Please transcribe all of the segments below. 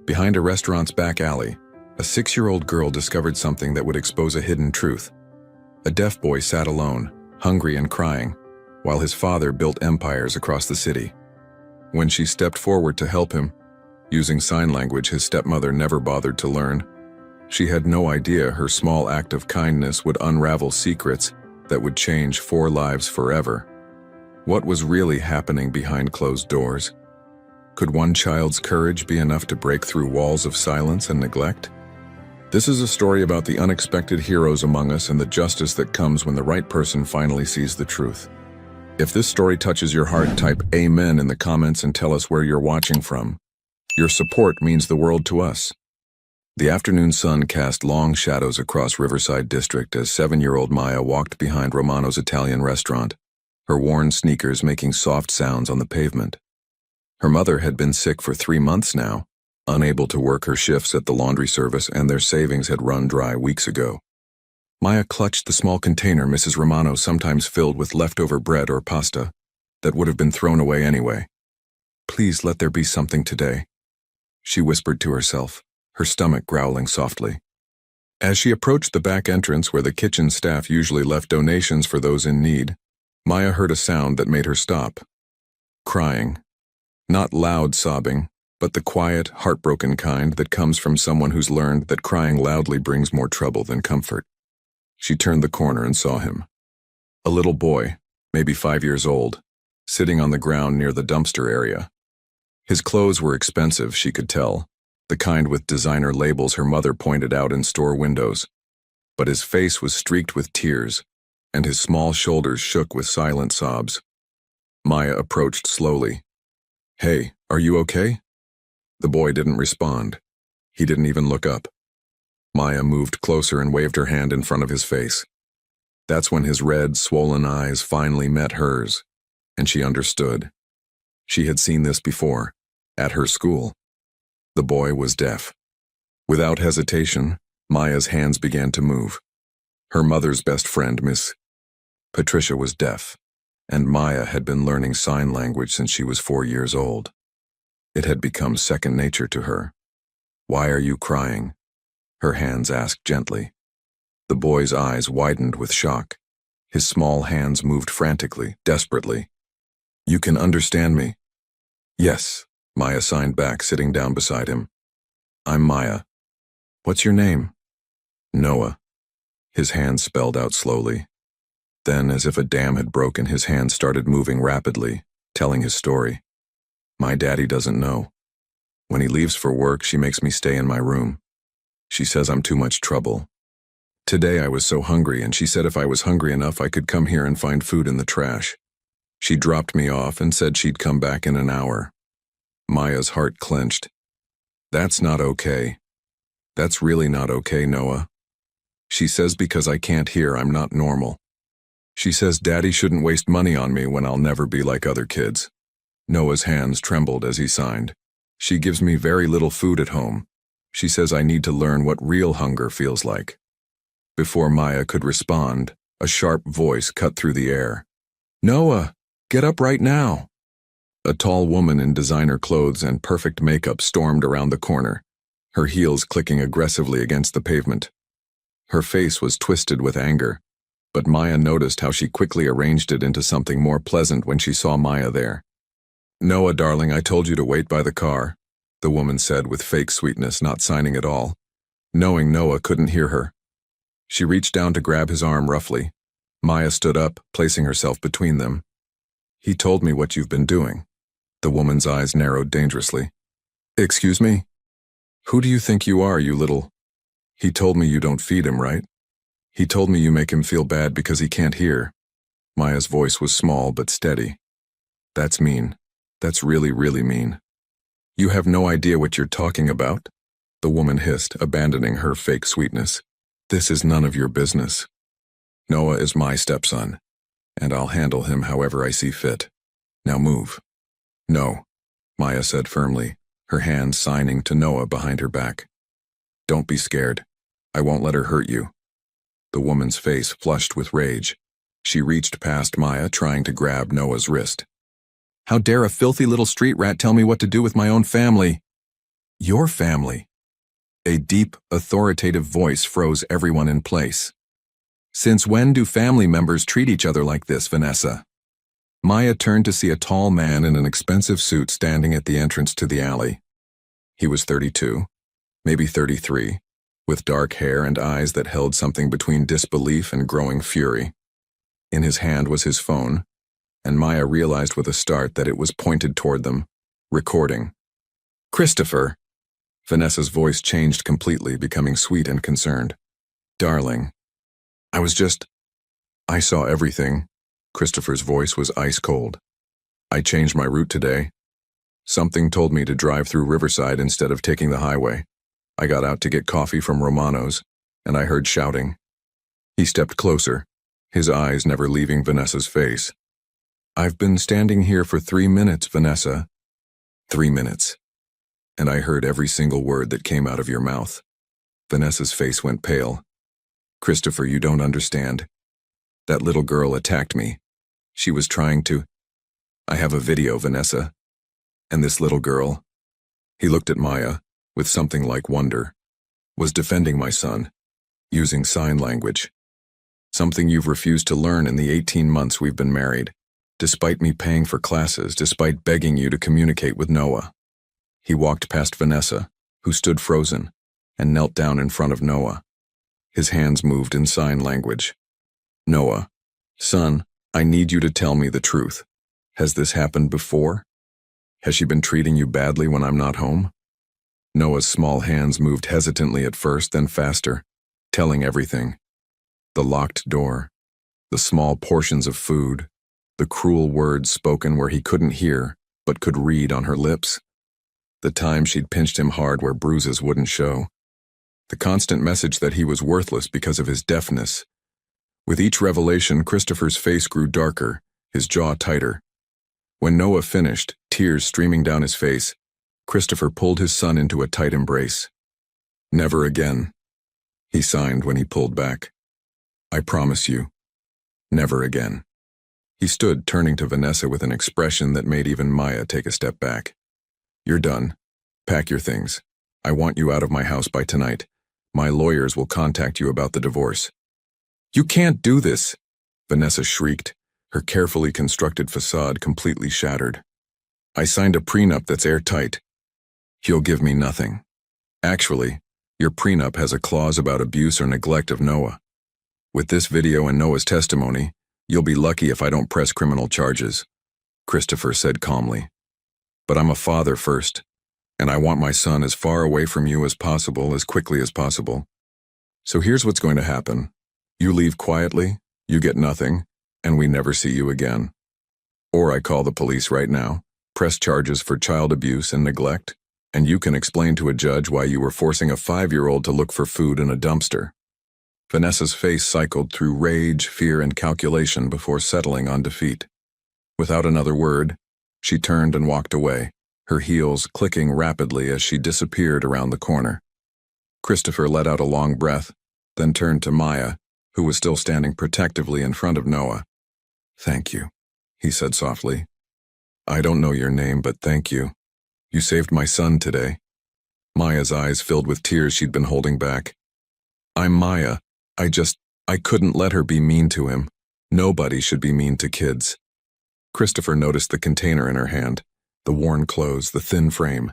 Behind a restaurant's back alley, a 6-year-old girl discovered something that would expose a hidden truth. A deaf boy sat alone, hungry and crying, while his father built empires across the city. When she stepped forward to help him, using sign language his stepmother never bothered to learn, she had no idea her small act of kindness would unravel secrets that would change 4 lives forever. What was really happening behind closed doors? Could one child's courage be enough to break through walls of silence and neglect? This is a story about the unexpected heroes among us and the justice that comes when the right person finally sees the truth. If this story touches your heart, type Amen in the comments and tell us where you're watching from. Your support means the world to us. The afternoon sun cast long shadows across Riverside District as 7-year-old Maya walked behind Romano's Italian restaurant, her worn sneakers making soft sounds on the pavement. Her mother had been sick for 3 months now, unable to work her shifts at the laundry service, and their savings had run dry weeks ago. Maya clutched the small container Mrs. Romano sometimes filled with leftover bread or pasta that would have been thrown away anyway. "Please let there be something today," she whispered to herself, her stomach growling softly. As she approached the back entrance where the kitchen staff usually left donations for those in need, Maya heard a sound that made her stop. Crying. Not loud sobbing, but the quiet, heartbroken kind that comes from someone who's learned that crying loudly brings more trouble than comfort. She turned the corner and saw him. A little boy, maybe 5 years old, sitting on the ground near the dumpster area. His clothes were expensive, she could tell, the kind with designer labels her mother pointed out in store windows. But his face was streaked with tears, and his small shoulders shook with silent sobs. Maya approached slowly. "Hey, are you okay?" The boy didn't respond. He didn't even look up. Maya moved closer and waved her hand in front of his face. That's when his red, swollen eyes finally met hers, and she understood. She had seen this before, at her school. The boy was deaf. Without hesitation, Maya's hands began to move. Her mother's best friend, Miss Patricia, was deaf, and Maya had been learning sign language since she was 4 years old. It had become second nature to her. "Why are you crying?" her hands asked gently. The boy's eyes widened with shock. His small hands moved frantically, desperately. "You can understand me?" "Yes," Maya signed back, sitting down beside him. "I'm Maya. What's your name?" "Noah." His hands spelled out slowly. Then, as if a dam had broken, his hands started moving rapidly, telling his story. "My daddy doesn't know. When he leaves for work, she makes me stay in my room. She says I'm too much trouble. Today I was so hungry, and she said if I was hungry enough I could come here and find food in the trash. She dropped me off and said she'd come back in an hour." Maya's heart clenched. "That's not okay. That's really not okay, Noah. She says because I can't hear I'm not normal. She says Daddy shouldn't waste money on me when I'll never be like other kids." Noah's hands trembled as he signed. "She gives me very little food at home. She says I need to learn what real hunger feels like." Before Maya could respond, a sharp voice cut through the air. "Noah, get up right now." A tall woman in designer clothes and perfect makeup stormed around the corner, her heels clicking aggressively against the pavement. Her face was twisted with anger, but Maya noticed how she quickly arranged it into something more pleasant when she saw Maya there. "Noah, darling, I told you to wait by the car," the woman said with fake sweetness, not signing at all, knowing Noah couldn't hear her. She reached down to grab his arm roughly. Maya stood up, placing herself between them. "He told me what you've been doing." The woman's eyes narrowed dangerously. "Excuse me? Who do you think you are, you little—" "He told me you don't feed him, right? He told me you make him feel bad because he can't hear." Maya's voice was small but steady. "That's mean. That's really, really mean." "You have no idea what you're talking about," the woman hissed, abandoning her fake sweetness. "This is none of your business. Noah is my stepson, and I'll handle him however I see fit. Now move." "No," Maya said firmly, her hand signing to Noah behind her back. "Don't be scared. I won't let her hurt you." The woman's face flushed with rage. She reached past Maya, trying to grab Noah's wrist. "How dare a filthy little street rat tell me what to do with my own family?" Your family. A deep, authoritative voice froze everyone in place. Since when do family members treat each other like this, Vanessa? Maya turned to see a tall man in an expensive suit standing at the entrance to the alley. He was 32, maybe 33, with dark hair and eyes that held something between disbelief and growing fury. In his hand was his phone, and Maya realized with a start that it was pointed toward them, recording. Christopher. Vanessa's voice changed completely, becoming sweet and concerned. Darling. I saw everything. Christopher's voice was ice cold. I changed my route today. Something told me to drive through Riverside instead of taking the highway. I got out to get coffee from Romano's, and I heard shouting. He stepped closer, his eyes never leaving Vanessa's face. I've been standing here for 3 minutes, Vanessa. 3 minutes. And I heard every single word that came out of your mouth. Vanessa's face went pale. Christopher, you don't understand. That little girl attacked me. She was trying to... I have a video, Vanessa. And this little girl... He looked at Maya, with something like wonder. Was defending my son, using sign language. Something you've refused to learn in the 18 months we've been married, despite me paying for classes, despite begging you to communicate with Noah. He walked past Vanessa, who stood frozen, and knelt down in front of Noah. His hands moved in sign language. Noah, son, I need you to tell me the truth. Has this happened before? Has she been treating you badly when I'm not home? Noah's small hands moved hesitantly at first, then faster, telling everything. The locked door, the small portions of food, the cruel words spoken where he couldn't hear, but could read on her lips. The time she'd pinched him hard where bruises wouldn't show. The constant message that he was worthless because of his deafness. With each revelation, Christopher's face grew darker, his jaw tighter. When Noah finished, tears streaming down his face, Christopher pulled his son into a tight embrace. Never again, he signed when he pulled back. I promise you, never again. He stood, turning to Vanessa with an expression that made even Maya take a step back. You're done. Pack your things. I want you out of my house by tonight. My lawyers will contact you about the divorce. You can't do this, Vanessa shrieked, her carefully constructed facade completely shattered. I signed a prenup that's airtight. You'll give me nothing. Actually, your prenup has a clause about abuse or neglect of Noah. With this video and Noah's testimony, you'll be lucky if I don't press criminal charges, Christopher said calmly. But I'm a father first, and I want my son as far away from you as possible, as quickly as possible. So here's what's going to happen. You leave quietly, you get nothing, and we never see you again. Or I call the police right now, press charges for child abuse and neglect, and you can explain to a judge why you were forcing a 5-year-old to look for food in a dumpster. Vanessa's face cycled through rage, fear, and calculation before settling on defeat. Without another word, she turned and walked away, her heels clicking rapidly as she disappeared around the corner. Christopher let out a long breath, then turned to Maya, who was still standing protectively in front of Noah. Thank you, he said softly. I don't know your name, but thank you. You saved my son today. Maya's eyes filled with tears she'd been holding back. I'm Maya. I couldn't let her be mean to him. Nobody should be mean to kids. Christopher noticed the container in her hand, the worn clothes, the thin frame.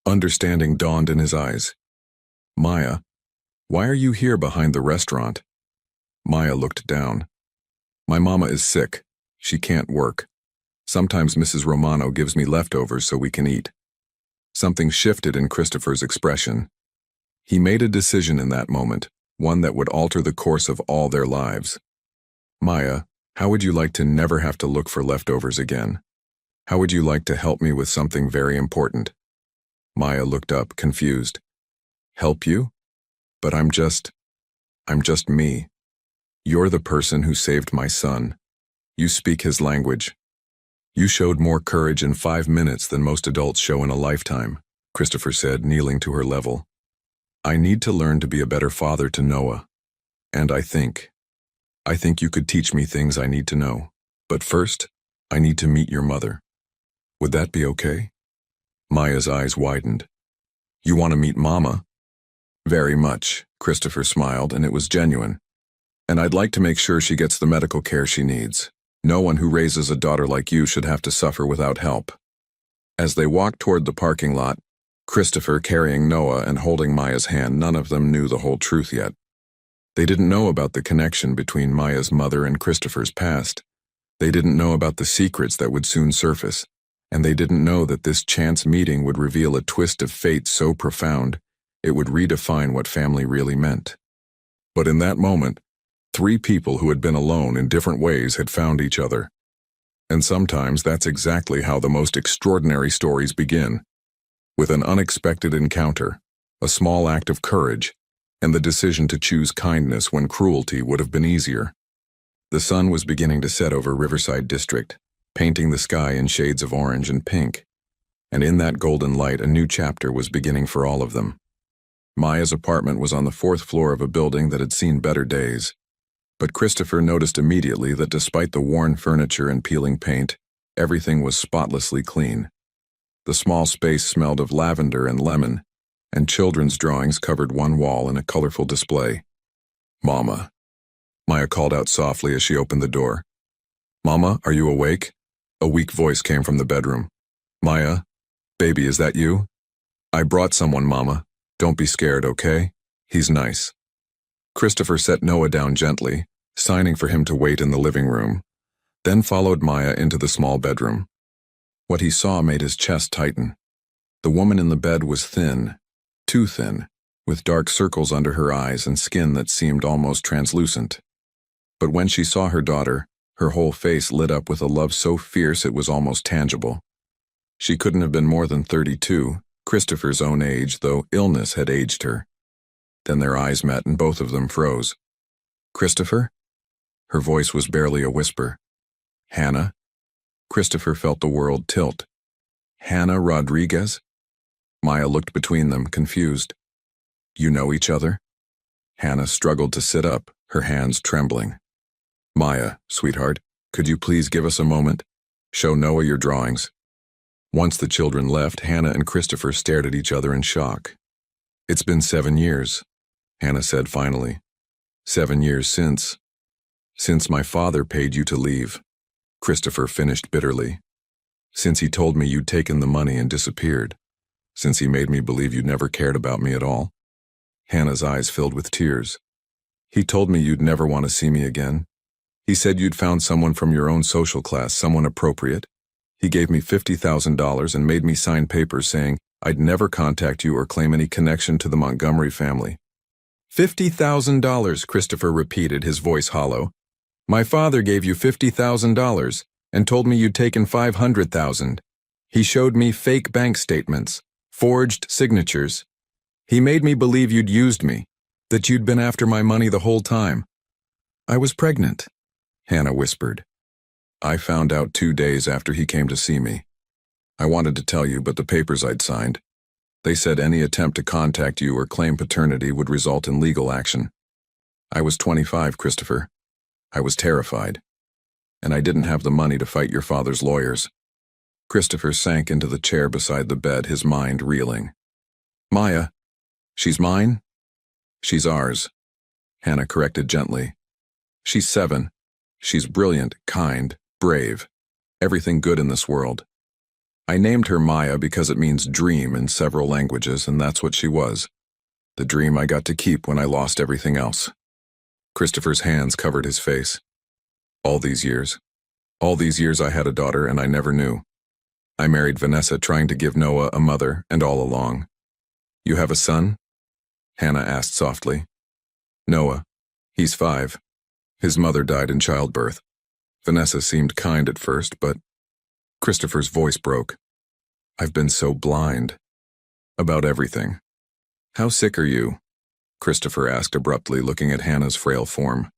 Understanding dawned in his eyes. Maya, why are you here behind the restaurant? Maya looked down. My mama is sick. She can't work. Sometimes Mrs. Romano gives me leftovers so we can eat. Something shifted in Christopher's expression. He made a decision in that moment, one that would alter the course of all their lives. Maya, how would you like to never have to look for leftovers again? How would you like to help me with something very important? Maya looked up, confused. Help you? But I'm just me. You're the person who saved my son. You speak his language. You showed more courage in 5 minutes than most adults show in a lifetime, Christopher said, kneeling to her level. I need to learn to be a better father to Noah. And I think you could teach me things I need to know. But first, I need to meet your mother. Would that be okay? Maya's eyes widened. You want to meet Mama? Very much, Christopher smiled, and it was genuine. And I'd like to make sure she gets the medical care she needs. No one who raises a daughter like you should have to suffer without help. As they walked toward the parking lot, Christopher carrying Noah and holding Maya's hand, none of them knew the whole truth yet. They didn't know about the connection between Maya's mother and Christopher's past. They didn't know about the secrets that would soon surface, and they didn't know that this chance meeting would reveal a twist of fate so profound it would redefine what family really meant. But in that moment, three people who had been alone in different ways had found each other. And sometimes that's exactly how the most extraordinary stories begin, with an unexpected encounter, a small act of courage, and the decision to choose kindness when cruelty would have been easier. The sun was beginning to set over Riverside District, painting the sky in shades of orange and pink, and in that golden light a new chapter was beginning for all of them. Maya's apartment was on the 4th floor of a building that had seen better days, but Christopher noticed immediately that despite the worn furniture and peeling paint, everything was spotlessly clean. The small space smelled of lavender and lemon, and children's drawings covered one wall in a colorful display. "Mama," Maya called out softly as she opened the door. "Mama, are you awake?" A weak voice came from the bedroom. "Maya, baby, is that you?" "I brought someone, Mama. Don't be scared, okay? He's nice." Christopher set Noah down gently, signing for him to wait in the living room, then followed Maya into the small bedroom. What he saw made his chest tighten. The woman in the bed was thin, too thin, with dark circles under her eyes and skin that seemed almost translucent. But when she saw her daughter, her whole face lit up with a love so fierce it was almost tangible. She couldn't have been more than 32, Christopher's own age, though illness had aged her. Then their eyes met and both of them froze. "Christopher?" Her voice was barely a whisper. "Hannah?" Christopher felt the world tilt. "Hannah Rodriguez?" Maya looked between them, confused. "You know each other?" Hannah struggled to sit up, her hands trembling. "Maya, sweetheart, could you please give us a moment? Show Noah your drawings." Once the children left, Hannah and Christopher stared at each other in shock. "It's been 7 years," Hannah said finally. "7 years since my father paid you to leave," Christopher finished bitterly. "Since he told me you'd taken the money and disappeared. Since he made me believe you'd never cared about me at all." Hannah's eyes filled with tears. "He told me you'd never want to see me again. He said you'd found someone from your own social class, someone appropriate. He gave me $50,000 and made me sign papers saying I'd never contact you or claim any connection to the Montgomery family." "$50,000, Christopher repeated, his voice hollow. "My father gave you $50,000 and told me you'd taken $500,000. He showed me fake bank statements, forged signatures. He made me believe you'd used me, that you'd been after my money the whole time." "I was pregnant," Hannah whispered. "I found out 2 days after he came to see me. I wanted to tell you, but the papers I'd signed. They said any attempt to contact you or claim paternity would result in legal action. I was 25, Christopher. I was terrified. And I didn't have the money to fight your father's lawyers." Christopher sank into the chair beside the bed, his mind reeling. "Maya, she's mine?" "She's ours," Hannah corrected gently. "She's 7. She's brilliant, kind, brave, everything good in this world. I named her Maya because it means dream in several languages, and that's what she was. The dream I got to keep when I lost everything else." Christopher's hands covered his face. All these years I had a daughter and I never knew. I married Vanessa trying to give Noah a mother, and all along. "You have a son?" Hannah asked softly. "Noah. He's 5. His mother died in childbirth. Vanessa seemed kind at first, but..." Christopher's voice broke. "I've been so blind. About everything." "How sick are you?" Christopher asked abruptly, looking at Hannah's frail form.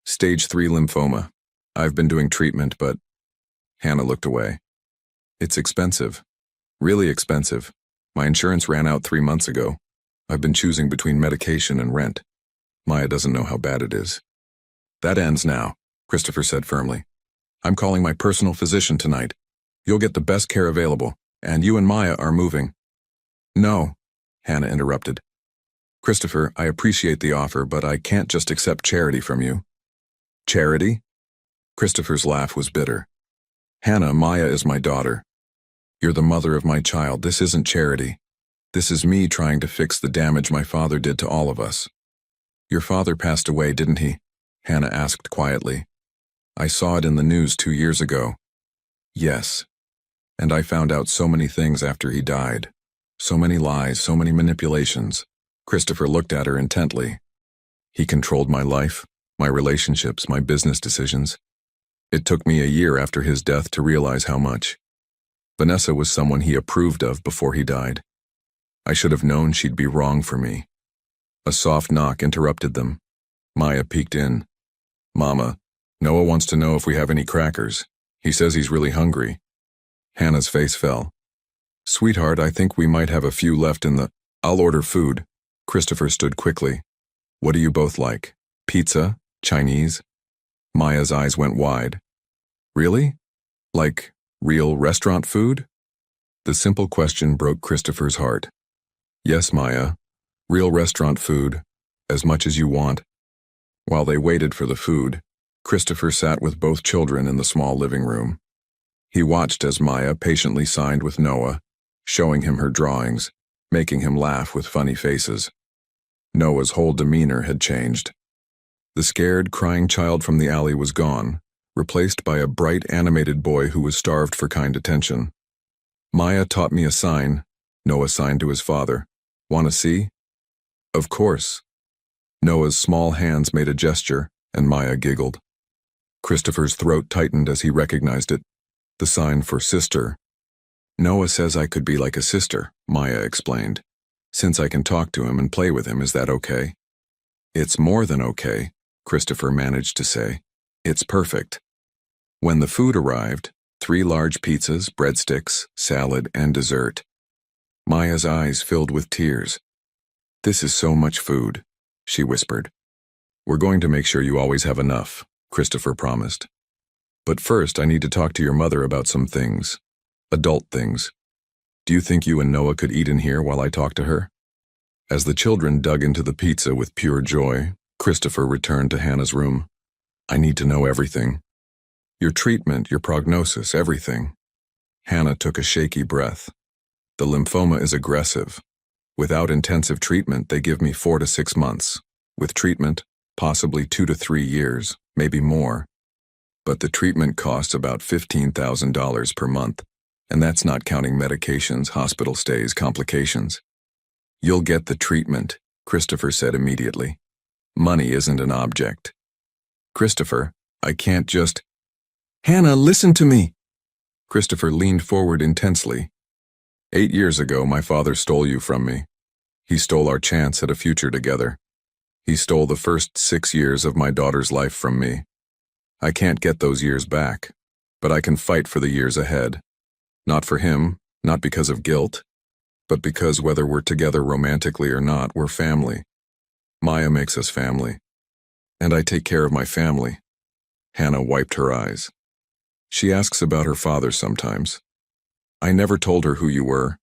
"Stage 3 lymphoma. I've been doing treatment, but..." Hannah looked away. "It's expensive. Really expensive. My insurance ran out 3 months ago. I've been choosing between medication and rent. Maya doesn't know how bad it is." "That ends now," Christopher said firmly. "I'm calling my personal physician tonight. You'll get the best care available, and you and Maya are moving." "No," Hannah interrupted. Christopher, I appreciate the offer, but I can't just accept charity from you. Charity? Christopher's laugh was bitter. Hannah, Maya is my daughter. You're the mother of my child. This isn't charity. This is me trying to fix the damage my father did to all of us. Your father passed away, didn't he? Hannah asked quietly. I saw it in the news 2 years ago. Yes. And I found out so many things after he died. So many lies, so many manipulations. Christopher looked at her intently. He controlled my life, my relationships, my business decisions. It took me a year after his death to realize how much. Vanessa was someone he approved of before he died. I should have known she'd be wrong for me. A soft knock interrupted them. Maya peeked in. Mama, Noah wants to know if we have any crackers. He says he's really hungry. Hannah's face fell. Sweetheart, I think we might have a few left in the... I'll order food. Christopher stood quickly. What do you both like? Pizza? Chinese? Maya's eyes went wide. Really? Like real restaurant food? The simple question broke Christopher's heart. Yes, Maya. Real restaurant food. As much as you want. While they waited for the food, Christopher sat with both children in the small living room. He watched as Maya patiently signed with Noah, showing him her drawings, making him laugh with funny faces. Noah's whole demeanor had changed. The scared, crying child from the alley was gone, replaced by a bright, animated boy who was starved for kind attention. Maya taught me a sign, Noah signed to his father. Want to see? Of course. Noah's small hands made a gesture, and Maya giggled. Christopher's throat tightened as he recognized it. The sign for sister. Noah says I could be like a sister, Maya explained. Since I can talk to him and play with him, is that okay? It's more than okay, Christopher managed to say. It's perfect. When the food arrived, 3 large pizzas, breadsticks, salad, and dessert. Maya's eyes filled with tears. This is so much food, she whispered. We're going to make sure you always have enough, Christopher promised. But first, I need to talk to your mother about some things. Adult things. Do you think you and Noah could eat in here while I talk to her? As the children dug into the pizza with pure joy, Christopher returned to Hannah's room. I need to know everything. Your treatment, your prognosis, everything. Hannah took a shaky breath. The lymphoma is aggressive. Without intensive treatment, they give me 4 to 6 months. With treatment, possibly 2 to 3 years, maybe more. But the treatment costs about $15,000 per month, and that's not counting medications, hospital stays, complications. You'll get the treatment, Christopher said immediately. Money isn't an object. Christopher, I can't just... Hannah, listen to me! Christopher leaned forward intensely. 8 years ago, my father stole you from me. He stole our chance at a future together. He stole the first 6 years of my daughter's life from me. I can't get those years back, but I can fight for the years ahead. Not for him, not because of guilt, but because whether we're together romantically or not, we're family. Maya makes us family. And I take care of my family. Hannah wiped her eyes. She asks about her father sometimes. I never told her who you were.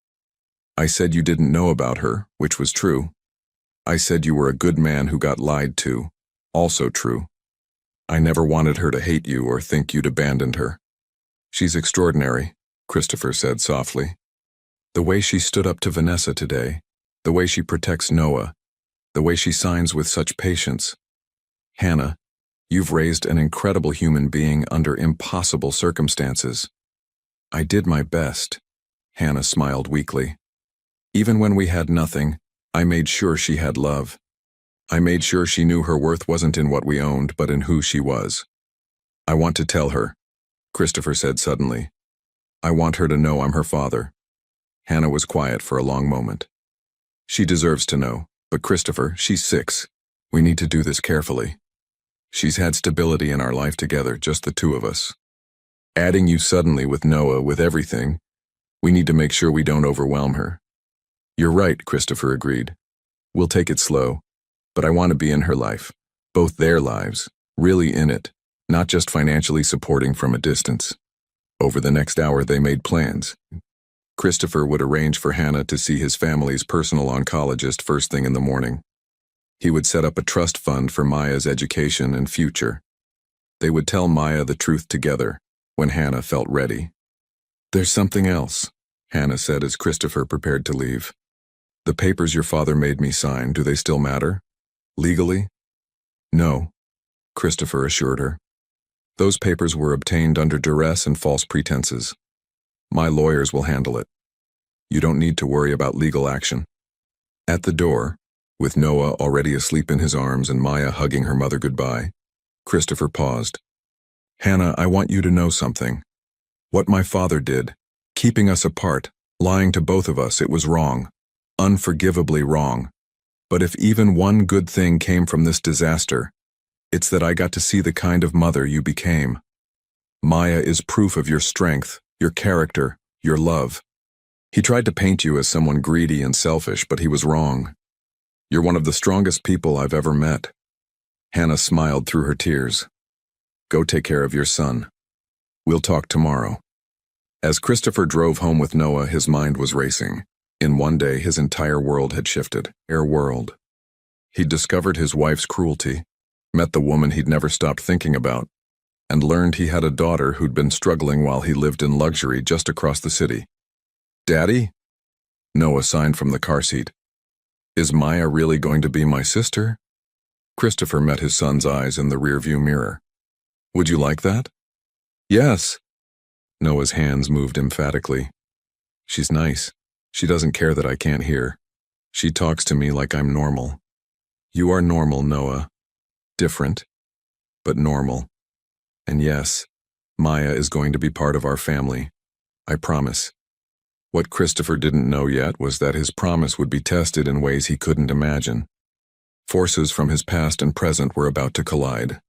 I said you didn't know about her, which was true. I said you were a good man who got lied to, also true. I never wanted her to hate you or think you'd abandoned her. She's extraordinary, Christopher said softly. The way she stood up to Vanessa today, the way she protects Noah, the way she signs with such patience. Hannah, you've raised an incredible human being under impossible circumstances. I did my best, Hannah smiled weakly. Even when we had nothing, I made sure she had love. I made sure she knew her worth wasn't in what we owned, but in who she was. I want to tell her, Christopher said suddenly. I want her to know I'm her father. Hannah was quiet for a long moment. She deserves to know, but Christopher, she's 6. We need to do this carefully. She's had stability in our life together, just the 2 of us. Adding you suddenly with Noah, with everything, we need to make sure we don't overwhelm her. You're right, Christopher agreed. We'll take it slow, but I want to be in her life, both their lives, really in it, not just financially supporting from a distance. Over the next hour they made plans. Christopher would arrange for Hannah to see his family's personal oncologist first thing in the morning. He would set up a trust fund for Maya's education and future. They would tell Maya the truth together when Hannah felt ready. "There's something else," Hannah said as Christopher prepared to leave. "The papers your father made me sign, do they still matter? Legally?" "No," Christopher assured her. "Those papers were obtained under duress and false pretenses. My lawyers will handle it. You don't need to worry about legal action." At the door, with Noah already asleep in his arms and Maya hugging her mother goodbye, Christopher paused. "Hannah, I want you to know something. What my father did, keeping us apart, lying to both of us, it was wrong. Unforgivably wrong. But if even one good thing came from this disaster, it's that I got to see the kind of mother you became. Maya is proof of your strength, your character, your love. He tried to paint you as someone greedy and selfish, but he was wrong. You're one of the strongest people I've ever met." Hannah smiled through her tears. "Go take care of your son. We'll talk tomorrow." As Christopher drove home with Noah, his mind was racing. In one day, his entire world had shifted. He'd discovered his wife's cruelty, met the woman he'd never stopped thinking about, and learned he had a daughter who'd been struggling while he lived in luxury just across the city. "Daddy?" Noah signed from the car seat. "Is Maya really going to be my sister?" Christopher met his son's eyes in the rearview mirror. "Would you like that?" "Yes." Noah's hands moved emphatically. "She's nice. She doesn't care that I can't hear. She talks to me like I'm normal." "You are normal, Noah. Different, but normal. And yes, Maya is going to be part of our family. I promise." What Christopher didn't know yet was that his promise would be tested in ways he couldn't imagine. Forces from his past and present were about to collide.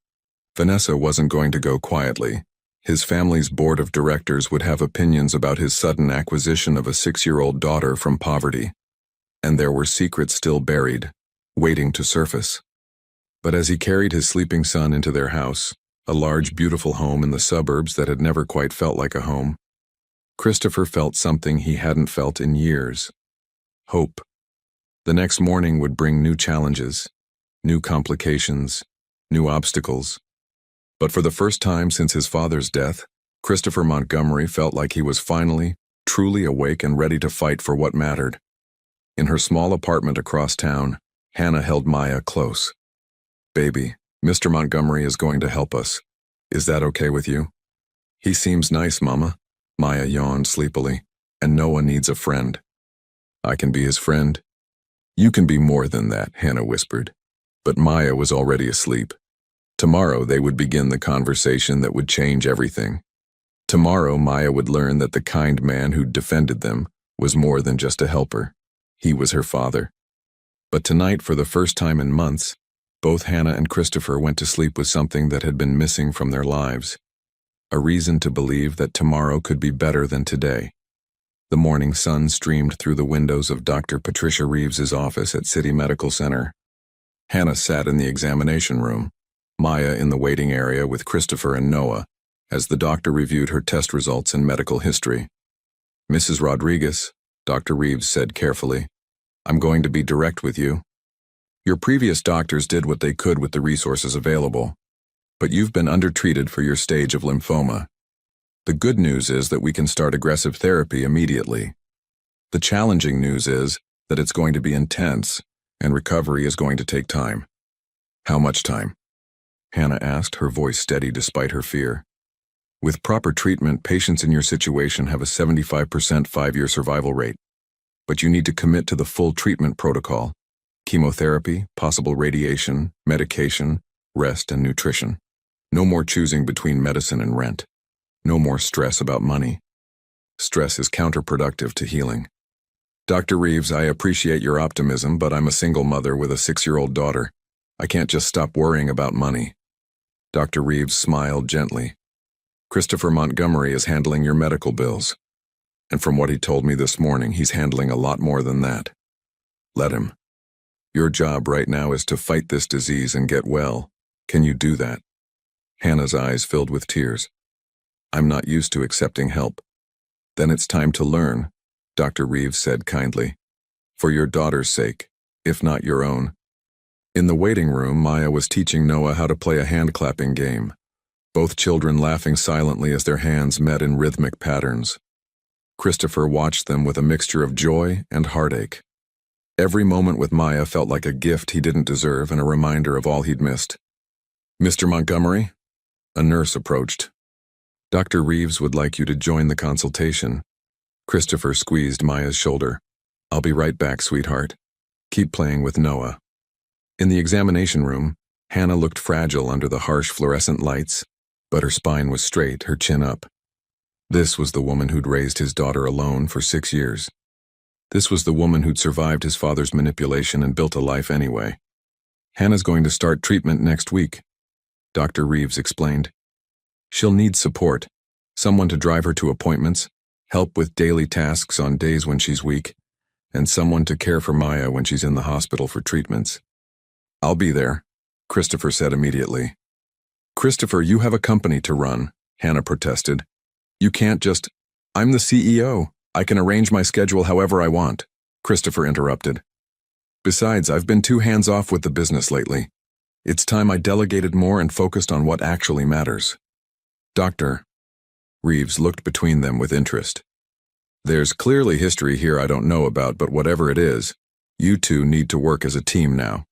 Vanessa wasn't going to go quietly. His family's board of directors would have opinions about his sudden acquisition of a 6-year-old daughter from poverty. And there were secrets still buried, waiting to surface. But as he carried his sleeping son into their house, a large, beautiful home in the suburbs that had never quite felt like a home, Christopher felt something he hadn't felt in years. Hope. The next morning would bring new challenges, new complications, new obstacles. But for the first time since his father's death, Christopher Montgomery felt like he was finally, truly awake and ready to fight for what mattered. In her small apartment across town, Hannah held Maya close. "Baby, Mr. Montgomery is going to help us. Is that okay with you?" "He seems nice, Mama." Maya yawned sleepily. "And Noah needs a friend." "I can be his friend." "You can be more than that," Hannah whispered. But Maya was already asleep. Tomorrow they would begin the conversation that would change everything. Tomorrow Maya would learn that the kind man who'd defended them was more than just a helper. He was her father. But tonight, for the first time in months, both Hannah and Christopher went to sleep with something that had been missing from their lives. A reason to believe that tomorrow could be better than today. The morning sun streamed through the windows of Dr. Patricia Reeves's office at City Medical Center. Hannah sat in the examination room, Maya in the waiting area with Christopher and Noah, as the doctor reviewed her test results and medical history. "Mrs. Rodriguez," Dr. Reeves said carefully, "I'm going to be direct with you. Your previous doctors did what they could with the resources available, but you've been undertreated for your stage of lymphoma. The good news is that we can start aggressive therapy immediately. The challenging news is that it's going to be intense, and recovery is going to take time." "How much time?" Hannah asked, her voice steady despite her fear. "With proper treatment, patients in your situation have a 75% 5-year survival rate. But you need to commit to the full treatment protocol: chemotherapy, possible radiation, medication, rest, and nutrition. No more choosing between medicine and rent. No more stress about money. Stress is counterproductive to healing. Dr. Reeves, I appreciate your optimism, but I'm a single mother with a 6-year-old daughter. I can't just stop worrying about money." Dr. Reeves smiled gently. "Christopher Montgomery is handling your medical bills. And from what he told me this morning, he's handling a lot more than that. Let him. Your job right now is to fight this disease and get well. Can you do that?" Hannah's eyes filled with tears. "I'm not used to accepting help." "Then it's time to learn. Dr. Reeves said kindly. For your daughter's sake, if not your own. In the waiting room, Maya was teaching Noah how to play a hand-clapping game, both children laughing silently as their hands met in rhythmic patterns. Christopher watched them with a mixture of joy and heartache. Every moment with Maya felt like a gift he didn't deserve and a reminder of all he'd missed. Mr. Montgomery? A nurse approached. Dr. Reeves would like you to join the consultation. Christopher squeezed Maya's shoulder. I'll be right back, sweetheart. Keep playing with Noah. In the examination room, Hannah looked fragile under the harsh fluorescent lights, but her spine was straight, her chin up. This was the woman who'd raised his daughter alone for 6 years. This was the woman who'd survived his father's manipulation and built a life anyway. Hannah's going to start treatment next week, Dr. Reeves explained. She'll need support, someone to drive her to appointments, help with daily tasks on days when she's weak, and someone to care for Maya when she's in the hospital for treatments. I'll be there, Christopher said immediately. Christopher, you have a company to run, Hannah protested. You can't just... I'm the CEO. I can arrange my schedule however I want, Christopher interrupted. Besides, I've been too hands-off with the business lately. It's time I delegated more and focused on what actually matters. Dr. Reeves looked between them with interest. There's clearly history here I don't know about, but whatever it is, you two need to work as a team now.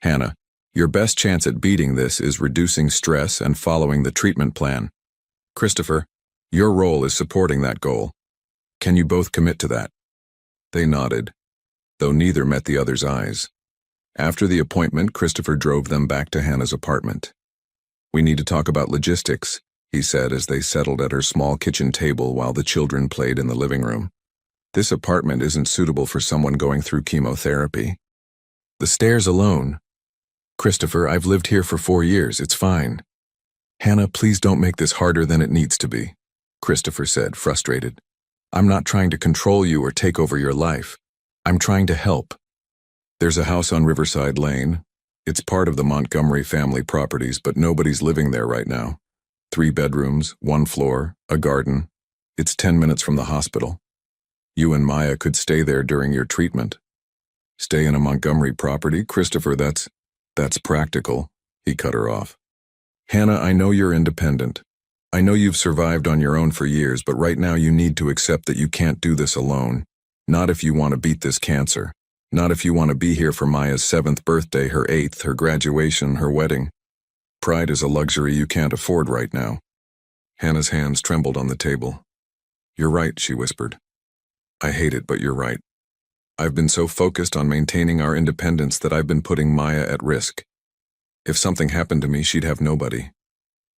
Hannah, your best chance at beating this is reducing stress and following the treatment plan. Christopher, your role is supporting that goal. Can you both commit to that? They nodded, though neither met the other's eyes. After the appointment, Christopher drove them back to Hannah's apartment. We need to talk about logistics, he said as they settled at her small kitchen table while the children played in the living room. This apartment isn't suitable for someone going through chemotherapy. The stairs alone. Christopher, I've lived here for 4 years, it's fine. Hannah, please don't make this harder than it needs to be, Christopher said, frustrated. I'm not trying to control you or take over your life. I'm trying to help. There's a house on Riverside Lane. It's part of the Montgomery family properties, but nobody's living there right now. 3 bedrooms, 1 floor, a garden. It's 10 minutes from the hospital. You and Maya could stay there during your treatment. Stay in a Montgomery property? Christopher, that's practical, he cut her off. Hannah, I know you're independent. I know you've survived on your own for years, but right now you need to accept that you can't do this alone. Not if you want to beat this cancer. Not if you want to be here for Maya's 7th birthday, her 8th, her graduation, her wedding. Pride is a luxury you can't afford right now. Hannah's hands trembled on the table. You're right, she whispered. I hate it, but you're right. I've been so focused on maintaining our independence that I've been putting Maya at risk. If something happened to me, she'd have nobody.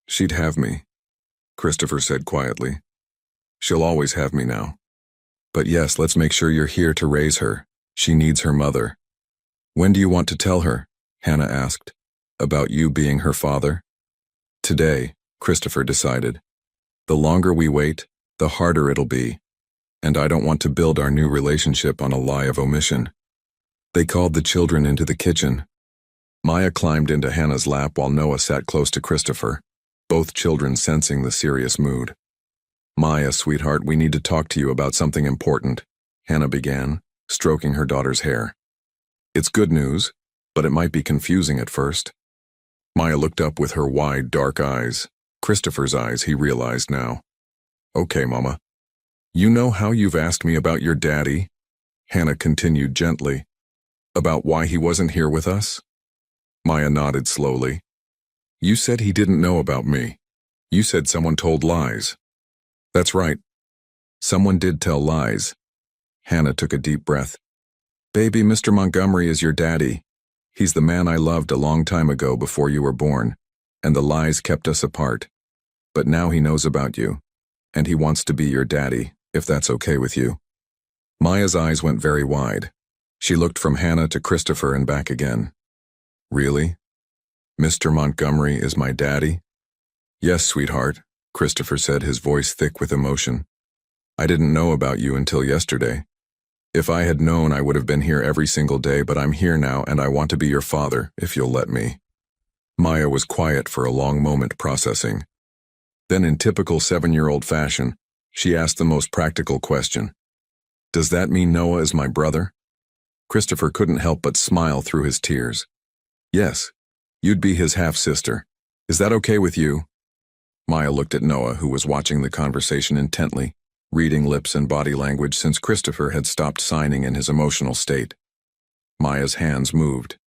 She'd have me, Christopher said quietly. She'll always have me now. But yes, let's make sure you're here to raise her. She needs her mother. When do you want to tell her? Hannah asked. About you being her father? Today, Christopher decided. The longer we wait, the harder it'll be. And I don't want to build our new relationship on a lie of omission. They called the children into the kitchen. Maya climbed into Hannah's lap while Noah sat close to Christopher, both children sensing the serious mood. Maya, sweetheart, we need to talk to you about something important, Hannah began, stroking her daughter's hair. It's good news, but it might be confusing at first. Maya looked up with her wide, dark eyes. Christopher's eyes, he realized now. Okay, Mama. You know how you've asked me about your daddy? Hannah continued gently. About why he wasn't here with us? Maya nodded slowly. You said he didn't know about me. You said someone told lies. That's right. Someone did tell lies. Hannah took a deep breath. Baby, Mr. Montgomery is your daddy. He's the man I loved a long time ago before you were born, and the lies kept us apart. But now he knows about you, and he wants to be your daddy, if that's okay with you. Maya's eyes went very wide. She looked from Hannah to Christopher and back again. Really? Mr. Montgomery is my daddy? Yes, sweetheart, Christopher said, his voice thick with emotion. I didn't know about you until yesterday. If I had known, I would have been here every single day, but I'm here now and I want to be your father, if you'll let me. Maya was quiet for a long moment, processing. Then in typical 7-year-old fashion, she asked the most practical question. Does that mean Noah is my brother? Christopher couldn't help but smile through his tears. Yes, you'd be his half-sister. Is that okay with you? Maya looked at Noah, who was watching the conversation intently, reading lips and body language since Christopher had stopped signing in his emotional state. Maya's hands moved.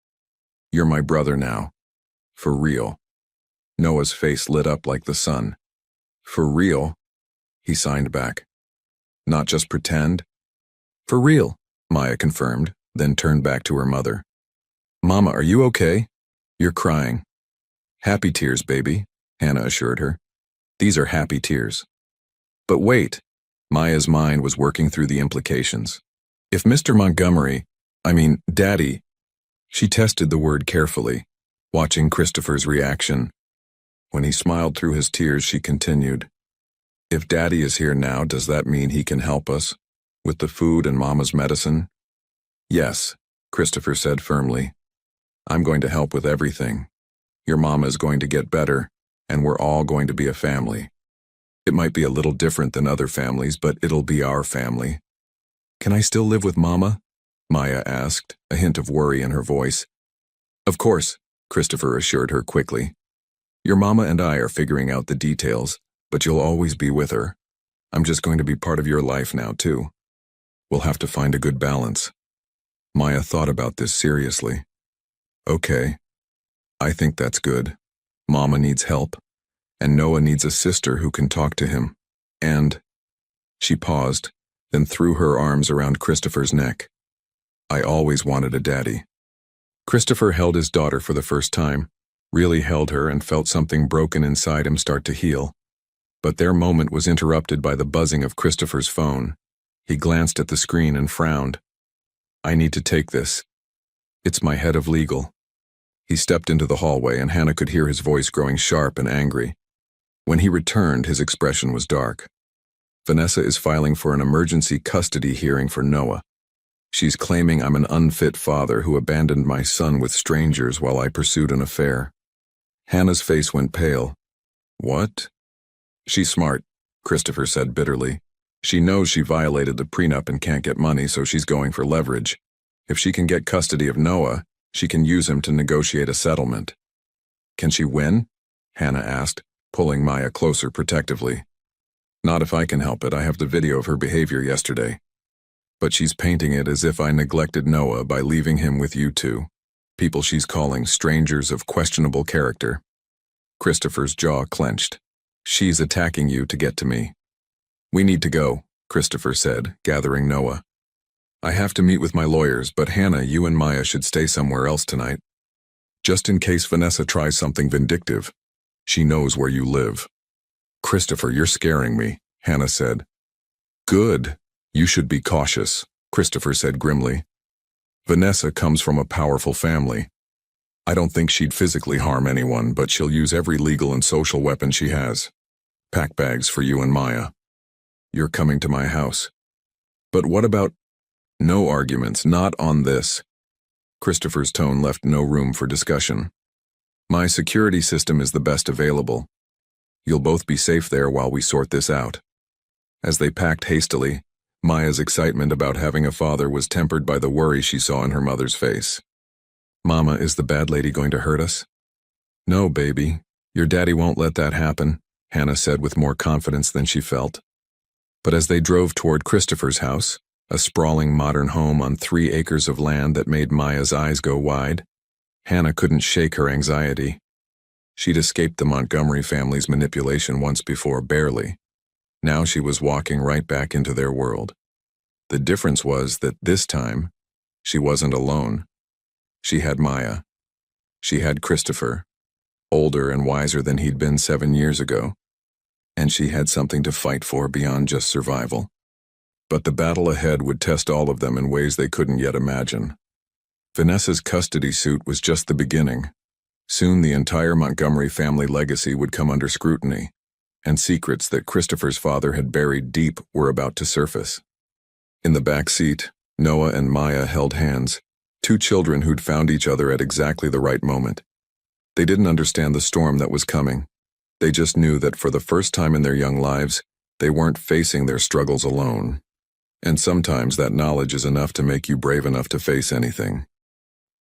You're my brother now. For real. Noah's face lit up like the sun. For real? He signed back. Not just pretend? For real, Maya confirmed, then turned back to her mother. Mama, are you okay? You're crying. Happy tears, baby, Hannah assured her. These are happy tears. But wait, Maya's mind was working through the implications. If Mr. Montgomery, Daddy, she tested the word carefully, watching Christopher's reaction. When he smiled through his tears, she continued. If Daddy is here now, does that mean he can help us? With the food and Mama's medicine? Yes, Christopher said firmly. I'm going to help with everything. Your Mama is going to get better, and we're all going to be a family. It might be a little different than other families, but it'll be our family. Can I still live with Mama? Maya asked, a hint of worry in her voice. Of course, Christopher assured her quickly. Your Mama and I are figuring out the details, but you'll always be with her. I'm just going to be part of your life now, too. We'll have to find a good balance. Maya thought about this seriously. Okay. I think that's good. Mama needs help, and Noah needs a sister who can talk to him. And... She paused, then threw her arms around Christopher's neck. I always wanted a daddy. Christopher held his daughter for the first time, really held her and felt something broken inside him start to heal. But their moment was interrupted by the buzzing of Christopher's phone. He glanced at the screen and frowned. I need to take this. It's my head of legal. He stepped into the hallway and Hannah could hear his voice growing sharp and angry. When he returned, his expression was dark. Vanessa is filing for an emergency custody hearing for Noah. She's claiming I'm an unfit father who abandoned my son with strangers while I pursued an affair. Hannah's face went pale. What? She's smart, Christopher said bitterly. She knows she violated the prenup and can't get money, so she's going for leverage. If she can get custody of Noah, she can use him to negotiate a settlement. Can she win? Hannah asked, pulling Maya closer protectively. Not if I can help it. I have the video of her behavior yesterday. But she's painting it as if I neglected Noah by leaving him with you two. People she's calling strangers of questionable character. Christopher's jaw clenched. She's attacking you to get to me. We need to go, Christopher said, gathering Noah. I have to meet with my lawyers, but Hannah, you and Maya should stay somewhere else tonight. Just in case Vanessa tries something vindictive. She knows where you live. Christopher, you're scaring me, Hannah said. Good. You should be cautious, Christopher said grimly. Vanessa comes from a powerful family. I don't think she'd physically harm anyone, but she'll use every legal and social weapon she has. Pack bags for you and Maya. You're coming to my house. But what about... No arguments, not on this. Christopher's tone left no room for discussion. My security system is the best available. You'll both be safe there while we sort this out. As they packed hastily, Maya's excitement about having a father was tempered by the worry she saw in her mother's face. Mama, is the bad lady going to hurt us? No, baby. Your daddy won't let that happen, Hannah said with more confidence than she felt. But as they drove toward Christopher's house, a sprawling modern home on 3 acres of land that made Maya's eyes go wide, Hannah couldn't shake her anxiety. She'd escaped the Montgomery family's manipulation once before, barely. Now she was walking right back into their world. The difference was that this time, she wasn't alone. She had Maya. She had Christopher, older and wiser than he'd been 7 years ago. And she had something to fight for beyond just survival. But the battle ahead would test all of them in ways they couldn't yet imagine. Vanessa's custody suit was just the beginning. Soon the entire Montgomery family legacy would come under scrutiny, and secrets that Christopher's father had buried deep were about to surface. In the back seat, Noah and Maya held hands, 2 children who'd found each other at exactly the right moment. They didn't understand the storm that was coming. They just knew that for the first time in their young lives, they weren't facing their struggles alone. And sometimes that knowledge is enough to make you brave enough to face anything.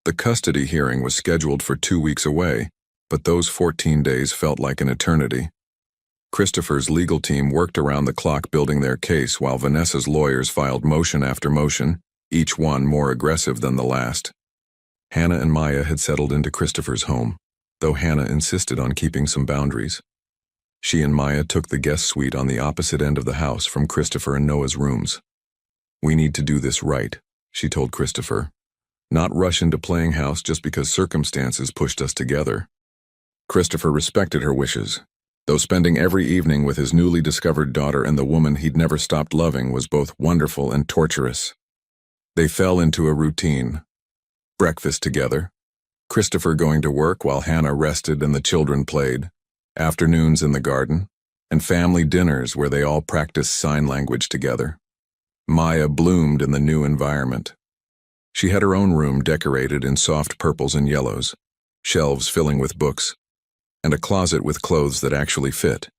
The custody hearing was scheduled for 2 weeks away, but those 14 days felt like an eternity. Christopher's legal team worked around the clock building their case while Vanessa's lawyers filed motion after motion, each one more aggressive than the last. Hannah and Maya had settled into Christopher's home, though Hannah insisted on keeping some boundaries. She and Maya took the guest suite on the opposite end of the house from Christopher and Noah's rooms. "We need to do this right," she told Christopher. "Not rush into playing house just because circumstances pushed us together." Christopher respected her wishes, though spending every evening with his newly discovered daughter and the woman he'd never stopped loving was both wonderful and torturous. They fell into a routine. Breakfast together, Christopher going to work while Hannah rested and the children played, afternoons in the garden, and family dinners where they all practiced sign language together. Maya bloomed in the new environment. She had her own room decorated in soft purples and yellows, shelves filling with books, and a closet with clothes that actually fit.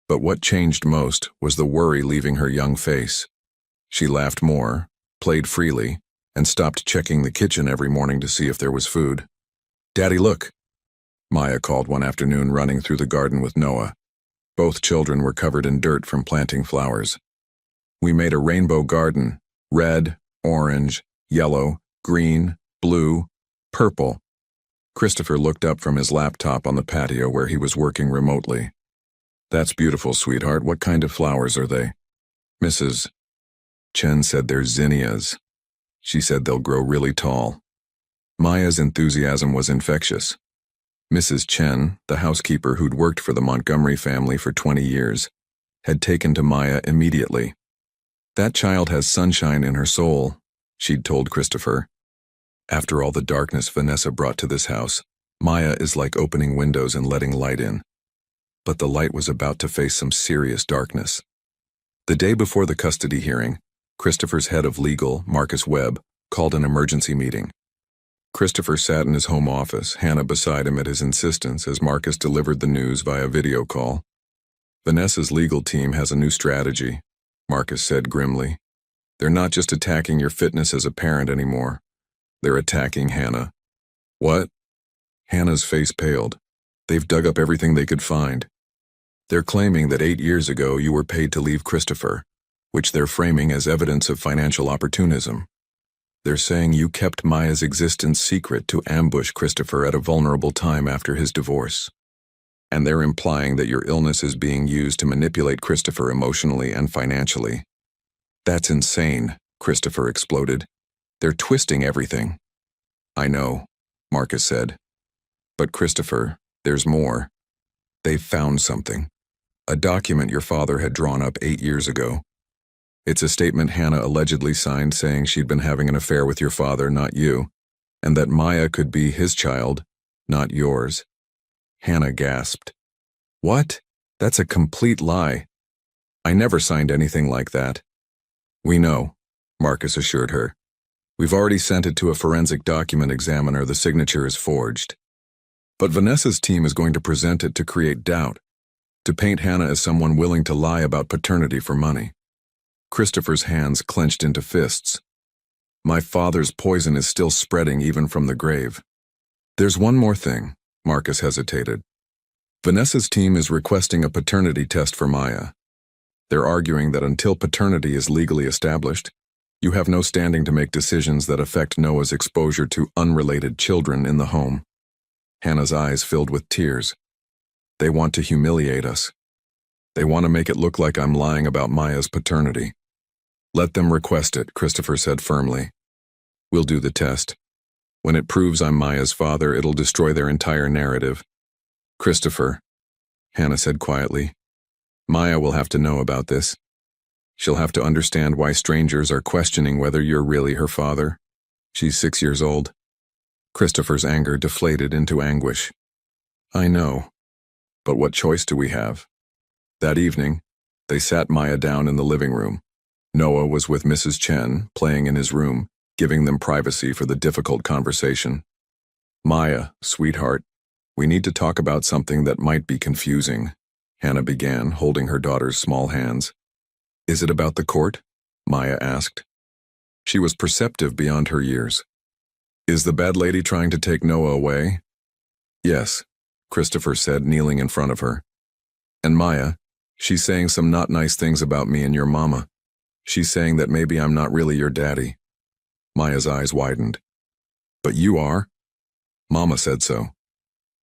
But what changed most was the worry leaving her young face. She laughed more, played freely, and stopped checking the kitchen every morning to see if there was food. "Daddy, look," Maya called one afternoon running through the garden with Noah. Both children were covered in dirt from planting flowers. "We made a rainbow garden, red, orange, yellow, green, blue, purple." Christopher looked up from his laptop on the patio where he was working remotely. "That's beautiful, sweetheart. What kind of flowers are they?" Mrs. Chen said they're zinnias. She said they'll grow really tall. Maya's enthusiasm was infectious. Mrs. Chen, the housekeeper who'd worked for the Montgomery family for 20 years, had taken to Maya immediately. "That child has sunshine in her soul," she'd told Christopher. "After all the darkness Vanessa brought to this house, Maya is like opening windows and letting light in." But the light was about to face some serious darkness. The day before the custody hearing, Christopher's head of legal, Marcus Webb, called an emergency meeting. Christopher sat in his home office, Hannah beside him at his insistence as Marcus delivered the news via video call. "Vanessa's legal team has a new strategy," Marcus said grimly. "They're not just attacking your fitness as a parent anymore. They're attacking Hannah." "What?" Hannah's face paled. "They've dug up everything they could find. They're claiming that 8 years ago you were paid to leave Christopher, which they're framing as evidence of financial opportunism. They're saying you kept Maya's existence secret to ambush Christopher at a vulnerable time after his divorce. And they're implying that your illness is being used to manipulate Christopher emotionally and financially." "That's insane," Christopher exploded. "They're twisting everything." "I know," Marcus said. "But Christopher, there's more. They've found something. A document your father had drawn up 8 years ago. It's a statement Hannah allegedly signed saying she'd been having an affair with your father, not you, and that Maya could be his child, not yours." Hannah gasped. "What? That's a complete lie. I never signed anything like that." "We know," Marcus assured her. "We've already sent it to a forensic document examiner. The signature is forged. But Vanessa's team is going to present it to create doubt, to paint Hannah as someone willing to lie about paternity for money." Christopher's hands clenched into fists. "My father's poison is still spreading even from the grave." "There's one more thing," Marcus hesitated. "Vanessa's team is requesting a paternity test for Maya. They're arguing that until paternity is legally established, you have no standing to make decisions that affect Noah's exposure to unrelated children in the home." Hannah's eyes filled with tears. "They want to humiliate us. They want to make it look like I'm lying about Maya's paternity." "Let them request it," Christopher said firmly. "We'll do the test. When it proves I'm Maya's father, it'll destroy their entire narrative." "Christopher," Hannah said quietly, "Maya will have to know about this. She'll have to understand why strangers are questioning whether you're really her father. She's 6 years old." Christopher's anger deflated into anguish. "I know. But what choice do we have?" That evening, they sat Maya down in the living room. Noah was with Mrs. Chen, playing in his room, giving them privacy for the difficult conversation. "Maya, sweetheart, we need to talk about something that might be confusing," Hannah began, holding her daughter's small hands. "Is it about the court?" Maya asked. She was perceptive beyond her years. Is the bad lady trying to take Noah away? Yes, Christopher said, kneeling in front of her. And Maya, she's saying some not nice things about me and your mama. She's saying that maybe I'm not really your daddy. Maya's eyes widened. But you are? Mama said so.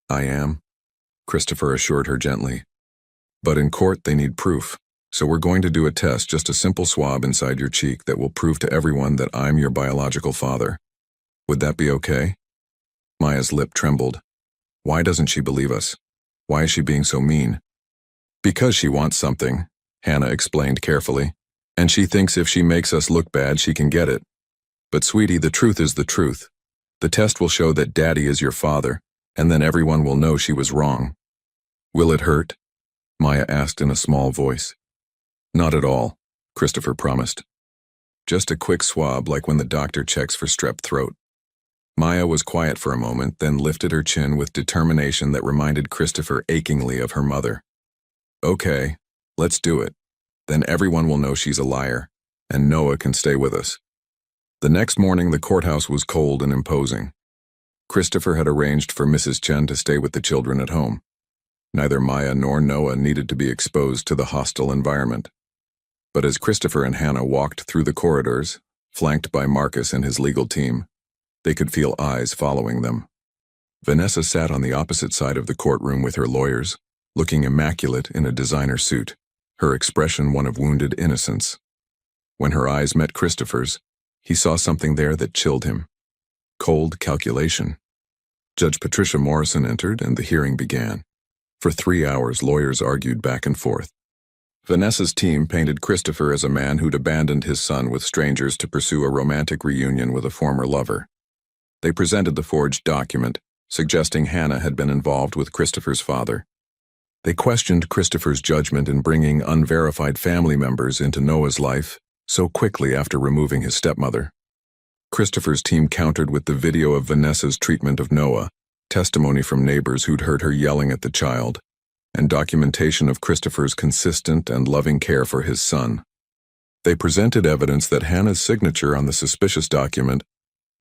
I am, Christopher assured her gently. But in court they need proof, so we're going to do a test, just a simple swab inside your cheek that will prove to everyone that I'm your biological father. Would that be okay? Maya's lip trembled. Why doesn't she believe us? Why is she being so mean? Because she wants something, Hannah explained carefully, and she thinks if she makes us look bad, she can get it. But sweetie, the truth is the truth. The test will show that Daddy is your father, and then everyone will know she was wrong. Will it hurt? Maya asked in a small voice. Not at all, Christopher promised. Just a quick swab, like when the doctor checks for strep throat. Maya was quiet for a moment, then lifted her chin with determination that reminded Christopher achingly of her mother. Okay, let's do it. Then everyone will know she's a liar, and Noah can stay with us. The next morning, the courthouse was cold and imposing. Christopher had arranged for Mrs. Chen to stay with the children at home. Neither Maya nor Noah needed to be exposed to the hostile environment. But as Christopher and Hannah walked through the corridors, flanked by Marcus and his legal team, they could feel eyes following them. Vanessa sat on the opposite side of the courtroom with her lawyers, looking immaculate in a designer suit, her expression one of wounded innocence. When her eyes met Christopher's, he saw something there that chilled him. Cold calculation. Judge Patricia Morrison entered and the hearing began. For 3 hours, lawyers argued back and forth. Vanessa's team painted Christopher as a man who'd abandoned his son with strangers to pursue a romantic reunion with a former lover. They presented the forged document, suggesting Hannah had been involved with Christopher's father. They questioned Christopher's judgment in bringing unverified family members into Noah's life so quickly after removing his stepmother. Christopher's team countered with the video of Vanessa's treatment of Noah, testimony from neighbors who'd heard her yelling at the child, and documentation of Christopher's consistent and loving care for his son. They presented evidence that Hannah's signature on the suspicious document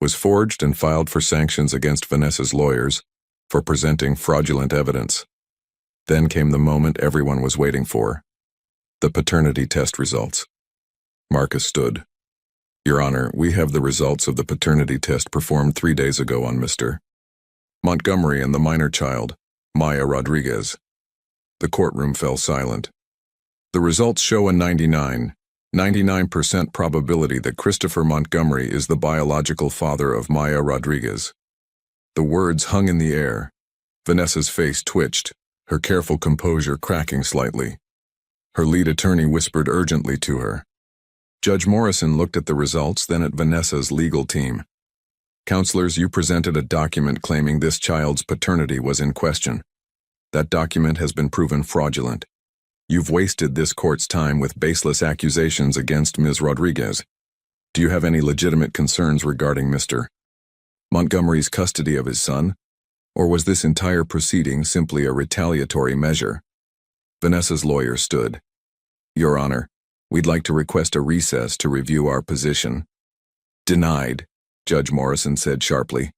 was forged and filed for sanctions against Vanessa's lawyers for presenting fraudulent evidence. Then came the moment everyone was waiting for: the paternity test results. Marcus stood. Your Honor, we have the results of the paternity test performed 3 days ago on Mr. Montgomery and the minor child, Maya Rodriguez. The courtroom fell silent. The results show a 99% probability that Christopher Montgomery is the biological father of Maya Rodriguez. The words hung in the air. Vanessa's face twitched, her careful composure cracking slightly. Her lead attorney whispered urgently to her. Judge Morrison looked at the results, then at Vanessa's legal team. Counselors, you presented a document claiming this child's paternity was in question. That document has been proven fraudulent. You've wasted this court's time with baseless accusations against Ms. Rodriguez. Do you have any legitimate concerns regarding Mr. Montgomery's custody of his son? Or was this entire proceeding simply a retaliatory measure? Vanessa's lawyer stood. Your Honor, we'd like to request a recess to review our position. Denied, Judge Morrison said sharply.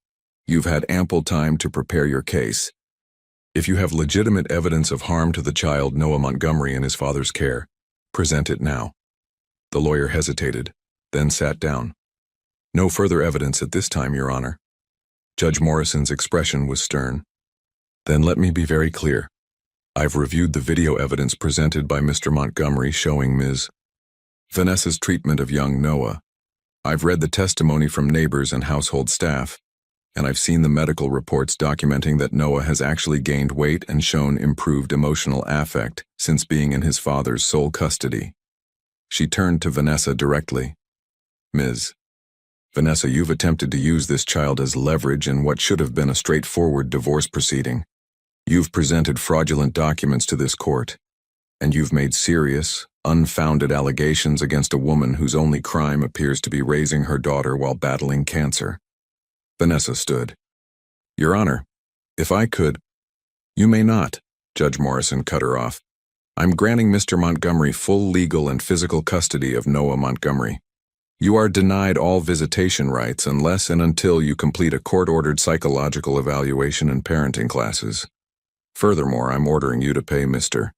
You've had ample time to prepare your case. If you have legitimate evidence of harm to the child Noah Montgomery in his father's care, present it now. The lawyer hesitated, then sat down. No further evidence at this time, Your Honor. Judge Morrison's expression was stern. Then let me be very clear. I've reviewed the video evidence presented by Mr. Montgomery showing Ms. Vanessa's treatment of young Noah. I've read the testimony from neighbors and household staff, and I've seen the medical reports documenting that Noah has actually gained weight and shown improved emotional affect since being in his father's sole custody. She turned to Vanessa directly. Ms. Vanessa, you've attempted to use this child as leverage in what should have been a straightforward divorce proceeding. You've presented fraudulent documents to this court, and you've made serious, unfounded allegations against a woman whose only crime appears to be raising her daughter while battling cancer. Vanessa stood. Your Honor, if I could— You may not, Judge Morrison cut her off. I'm granting Mr. Montgomery full legal and physical custody of Noah Montgomery. You are denied all visitation rights unless and until you complete a court-ordered psychological evaluation and parenting classes. Furthermore, I'm ordering you to pay Mr.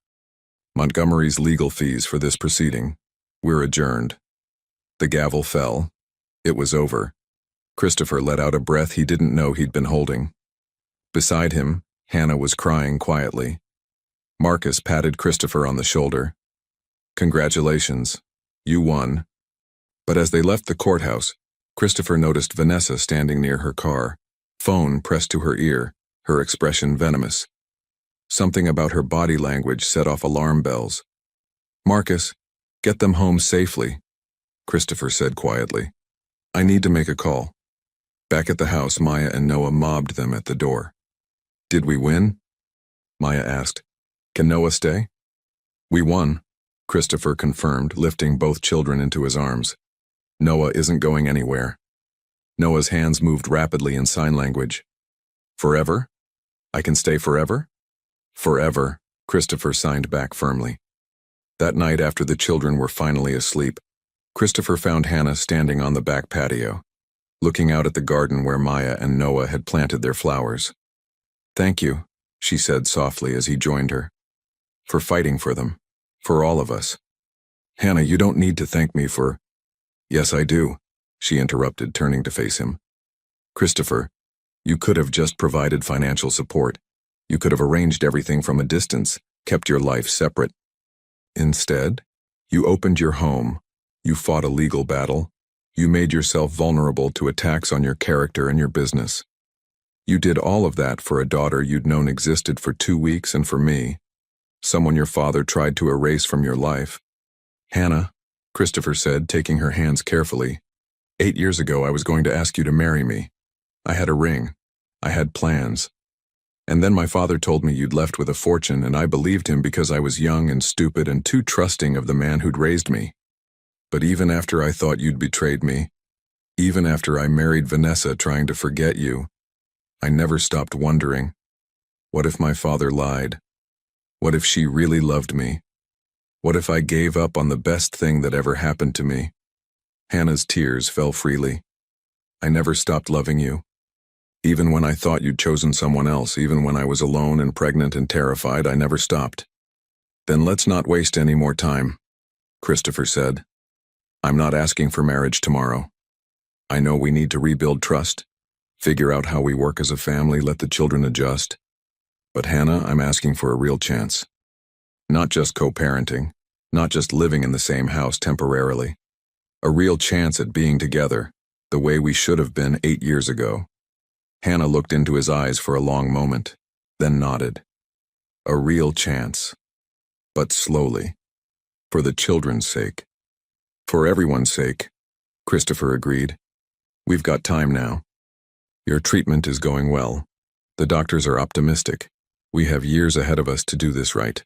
Montgomery's legal fees for this proceeding. We're adjourned." The gavel fell. It was over. Christopher let out a breath he didn't know he'd been holding. Beside him, Hannah was crying quietly. Marcus patted Christopher on the shoulder. "Congratulations. You won." But as they left the courthouse, Christopher noticed Vanessa standing near her car, phone pressed to her ear, her expression venomous. Something about her body language set off alarm bells. "Marcus, get them home safely," Christopher said quietly. "I need to make a call." Back at the house, Maya and Noah mobbed them at the door. "Did we win?" Maya asked. "Can Noah stay?" "We won," Christopher confirmed, lifting both children into his arms. "Noah isn't going anywhere." Noah's hands moved rapidly in sign language. "Forever? I can stay forever?" "Forever," Christopher signed back firmly. That night, after the children were finally asleep, Christopher found Hannah standing on the back patio, looking out at the garden where Maya and Noah had planted their flowers. "Thank you," she said softly as he joined her, "for fighting for them, for all of us." "Hannah, you don't need to thank me for—" "Yes, I do," she interrupted, turning to face him. "Christopher, you could have just provided financial support. You could have arranged everything from a distance, kept your life separate. Instead, you opened your home, you fought a legal battle, you made yourself vulnerable to attacks on your character and your business. You did all of that for a daughter you'd known existed for 2 weeks and for me, someone your father tried to erase from your life." "Hannah," Christopher said, taking her hands carefully, "8 years ago I was going to ask you to marry me. I had a ring. I had plans. And then my father told me you'd left with a fortune, and I believed him because I was young and stupid and too trusting of the man who'd raised me. But even after I thought you'd betrayed me, even after I married Vanessa trying to forget you, I never stopped wondering, what if my father lied? What if she really loved me? What if I gave up on the best thing that ever happened to me?" Hannah's tears fell freely. "I never stopped loving you. Even when I thought you'd chosen someone else, even when I was alone and pregnant and terrified, I never stopped." "Then let's not waste any more time," Christopher said. "I'm not asking for marriage tomorrow. I know we need to rebuild trust, figure out how we work as a family, let the children adjust. But Hannah, I'm asking for a real chance. Not just co-parenting, not just living in the same house temporarily. A real chance at being together, the way we should have been 8 years ago." Hannah looked into his eyes for a long moment, then nodded. "A real chance. But slowly. For the children's sake." "For everyone's sake," Christopher agreed. "We've got time now. Your treatment is going well. The doctors are optimistic. We have years ahead of us to do this right."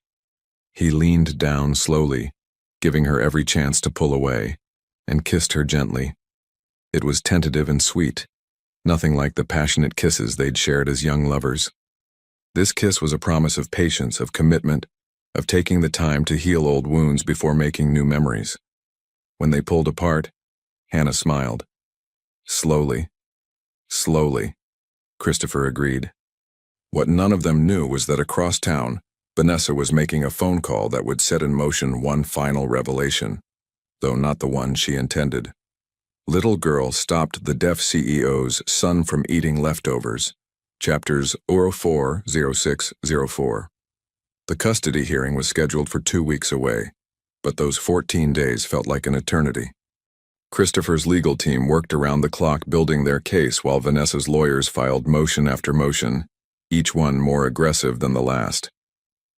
He leaned down slowly, giving her every chance to pull away, and kissed her gently. It was tentative and sweet, nothing like the passionate kisses they'd shared as young lovers. This kiss was a promise of patience, of commitment, of taking the time to heal old wounds before making new memories. When they pulled apart, Hannah smiled. "Slowly, slowly," Christopher agreed. What none of them knew was that across town, Vanessa was making a phone call that would set in motion one final revelation, though not the one she intended. Little Girl Stopped the Deaf CEO's Son from Eating Leftovers, chapters 04-06-04. The custody hearing was scheduled for 2 weeks away, but those 14 days felt like an eternity. Christopher's legal team worked around the clock building their case while Vanessa's lawyers filed motion after motion, each one more aggressive than the last.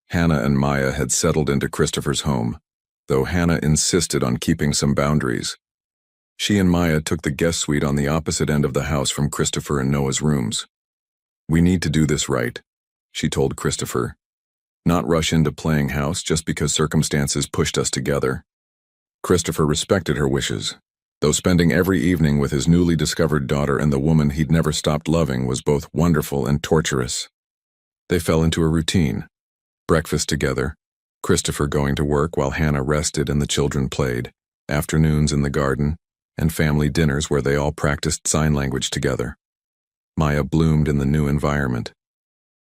Hannah and Maya had settled into Christopher's home, though Hannah insisted on keeping some boundaries. She and Maya took the guest suite on the opposite end of the house from Christopher and Noah's rooms. "We need to do this right," she told Christopher. "Not rush into playing house just because circumstances pushed us together." Christopher respected her wishes, though spending every evening with his newly discovered daughter and the woman he'd never stopped loving was both wonderful and torturous. They fell into a routine. Breakfast together, Christopher going to work while Hannah rested and the children played, afternoons in the garden, and family dinners where they all practiced sign language together. Maya bloomed in the new environment.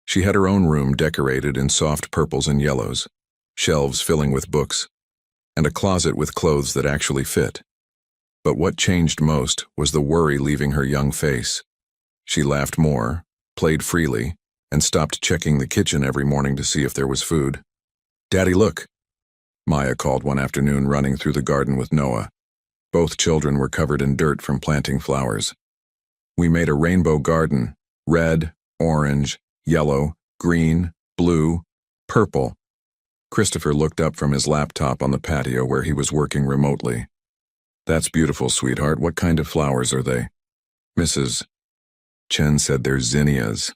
She had her own room decorated in soft purples and yellows, shelves filling with books, and a closet with clothes that actually fit. But what changed most was the worry leaving her young face. She laughed more, played freely, and stopped checking the kitchen every morning to see if there was food. "Daddy, look," Maya called one afternoon, running through the garden with Noah. Both children were covered in dirt from planting flowers. "We made a rainbow garden, red, orange, yellow, green, blue, purple." Christopher looked up from his laptop on the patio where he was working remotely. "That's beautiful, sweetheart. What kind of flowers are they?" Mrs. Chen said they're zinnias.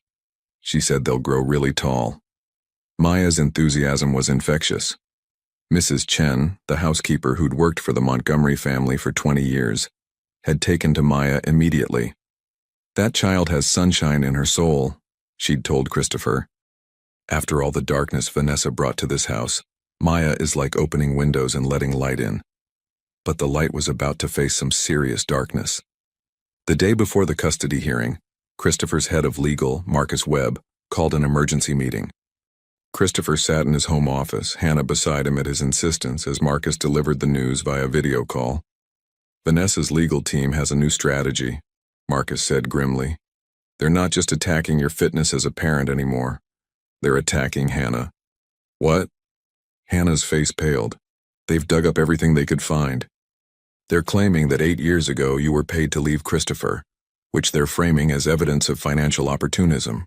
She said they'll grow really tall. Maya's enthusiasm was infectious. Mrs. Chen, the housekeeper who'd worked for the Montgomery family for 20 years, had taken to Maya immediately. "That child has sunshine in her soul," she'd told Christopher. "After all the darkness Vanessa brought to this house, Maya is like opening windows and letting light in." But the light was about to face some serious darkness. The day before the custody hearing, Christopher's head of legal, Marcus Webb, called an emergency meeting. Christopher sat in his home office, Hannah beside him at his insistence as Marcus delivered the news via video call. "Vanessa's legal team has a new strategy," Marcus said grimly. "They're not just attacking your fitness as a parent anymore. They're attacking Hannah." "What?" Hannah's face paled. "They've dug up everything they could find. They're claiming that 8 years ago you were paid to leave Christopher, which they're framing as evidence of financial opportunism.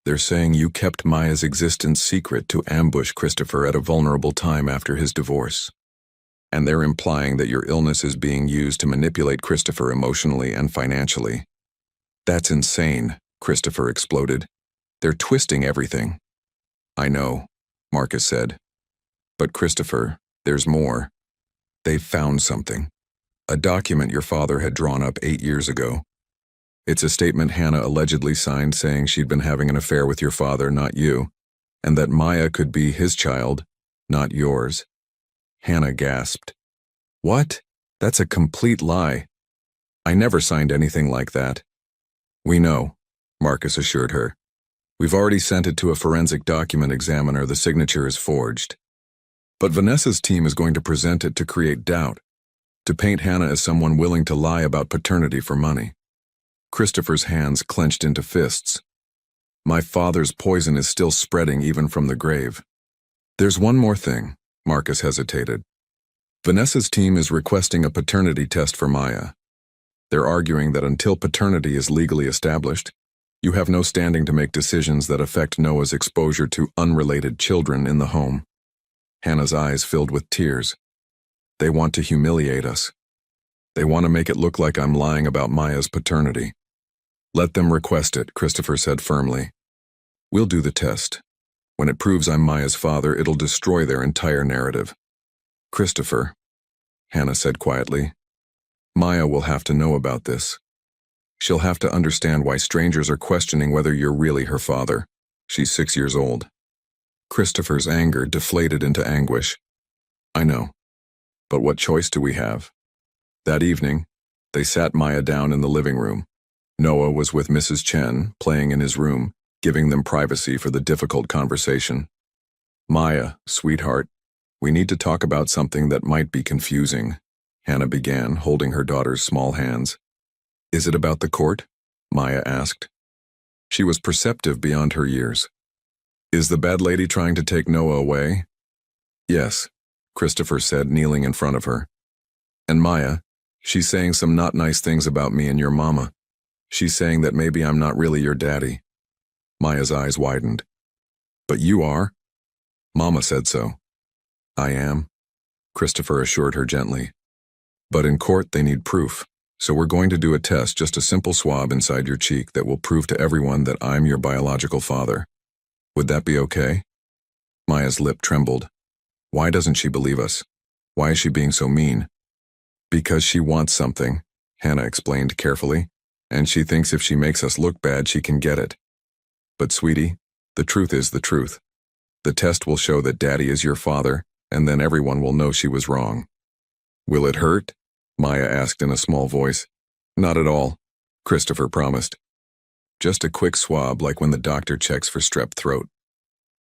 They're saying you kept Maya's existence secret to ambush Christopher at a vulnerable time after his divorce. And they're implying that your illness is being used to manipulate Christopher emotionally and financially." "That's insane," Christopher exploded. "They're twisting everything." "I know," Marcus said. "But Christopher, there's more. They've found something. A document your father had drawn up 8 years ago. It's a statement Hannah allegedly signed saying she'd been having an affair with your father, not you, and that Maya could be his child, not yours." Hannah gasped. "What? That's a complete lie. I never signed anything like that." "We know," Marcus assured her. "We've already sent it to a forensic document examiner. The signature is forged. But Vanessa's team is going to present it to create doubt, to paint Hannah as someone willing to lie about paternity for money." Christopher's hands clenched into fists. "My father's poison is still spreading even from the grave." "There's one more thing," Marcus hesitated. "Vanessa's team is requesting a paternity test for Maya. They're arguing that until paternity is legally established, you have no standing to make decisions that affect Noah's exposure to unrelated children in the home." Hannah's eyes filled with tears. "They want to humiliate us. They want to make it look like I'm lying about Maya's paternity." "Let them request it," Christopher said firmly. "We'll do the test. When it proves I'm Maya's father, it'll destroy their entire narrative." "Christopher," Hannah said quietly, "Maya will have to know about this. She'll have to understand why strangers are questioning whether you're really her father. She's 6 years old." Christopher's anger deflated into anguish. "I know. But what choice do we have?" That evening, they sat Maya down in the living room. Noah was with Mrs. Chen, playing in his room, giving them privacy for the difficult conversation. "Maya, sweetheart, we need to talk about something that might be confusing," Hannah began, holding her daughter's small hands. "Is it about the court?" Maya asked. She was perceptive beyond her years. "Is the bad lady trying to take Noah away?" "Yes," Christopher said, kneeling in front of her. "And Maya, she's saying some not nice things about me and your mama. She's saying that maybe I'm not really your daddy." Maya's eyes widened. "But you are." "Mama said so." "I am," Christopher assured her gently. "But in court they need proof, so we're going to do a test, just a simple swab inside your cheek that will prove to everyone that I'm your biological father. Would that be okay?" Maya's lip trembled. Why doesn't she believe us? Why is she being so mean? "Because she wants something," Hannah explained carefully, "and she thinks if she makes us look bad, she can get it. But sweetie, the truth is the truth. The test will show that Daddy is your father, and then everyone will know she was wrong." "Will it hurt?" Maya asked in a small voice. "Not at all," Christopher promised. "Just a quick swab like when the doctor checks for strep throat."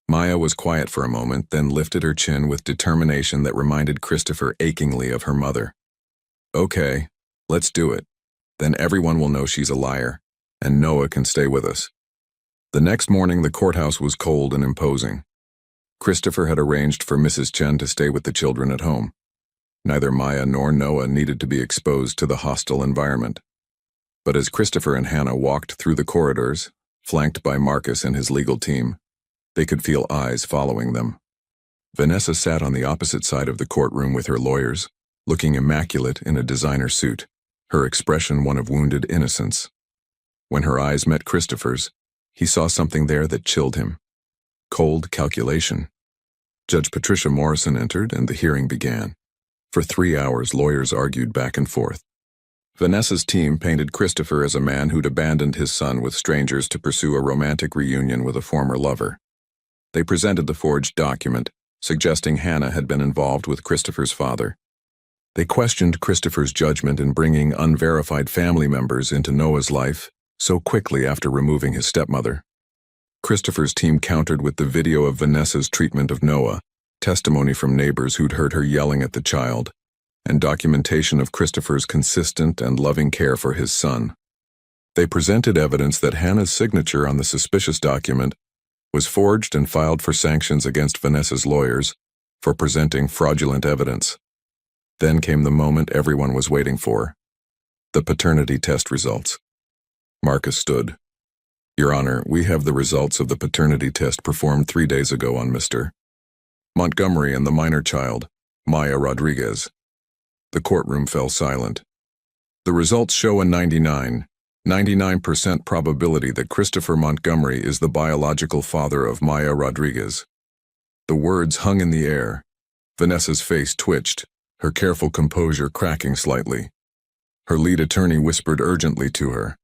Maya was quiet for a moment, then lifted her chin with determination that reminded Christopher achingly of her mother. "Okay, let's do it. Then everyone will know she's a liar, and Noah can stay with us." The next morning, the courthouse was cold and imposing. Christopher had arranged for Mrs. Chen to stay with the children at home. Neither Maya nor Noah needed to be exposed to the hostile environment. But as Christopher and Hannah walked through the corridors, flanked by Marcus and his legal team, they could feel eyes following them. Vanessa sat on the opposite side of the courtroom with her lawyers, looking immaculate in a designer suit, her expression one of wounded innocence. When her eyes met Christopher's, he saw something there that chilled him. Cold calculation. Judge Patricia Morrison entered and the hearing began. For 3 hours, lawyers argued back and forth. Vanessa's team painted Christopher as a man who'd abandoned his son with strangers to pursue a romantic reunion with a former lover. They presented the forged document, suggesting Hannah had been involved with Christopher's father. They questioned Christopher's judgment in bringing unverified family members into Noah's life so quickly after removing his stepmother. Christopher's team countered with the video of Vanessa's treatment of Noah, testimony from neighbors who'd heard her yelling at the child, and documentation of Christopher's consistent and loving care for his son. They presented evidence that Hannah's signature on the suspicious document was forged and filed for sanctions against Vanessa's lawyers for presenting fraudulent evidence. Then came the moment everyone was waiting for: the paternity test results. Marcus stood. "Your Honor, we have the results of the paternity test performed 3 days ago on Mr. Montgomery and the minor child, Maya Rodriguez." The courtroom fell silent. "The results show a 99% probability that Christopher Montgomery is the biological father of Maya Rodriguez." The words hung in the air. Vanessa's face twitched, her careful composure cracking slightly. Her lead attorney whispered urgently to her.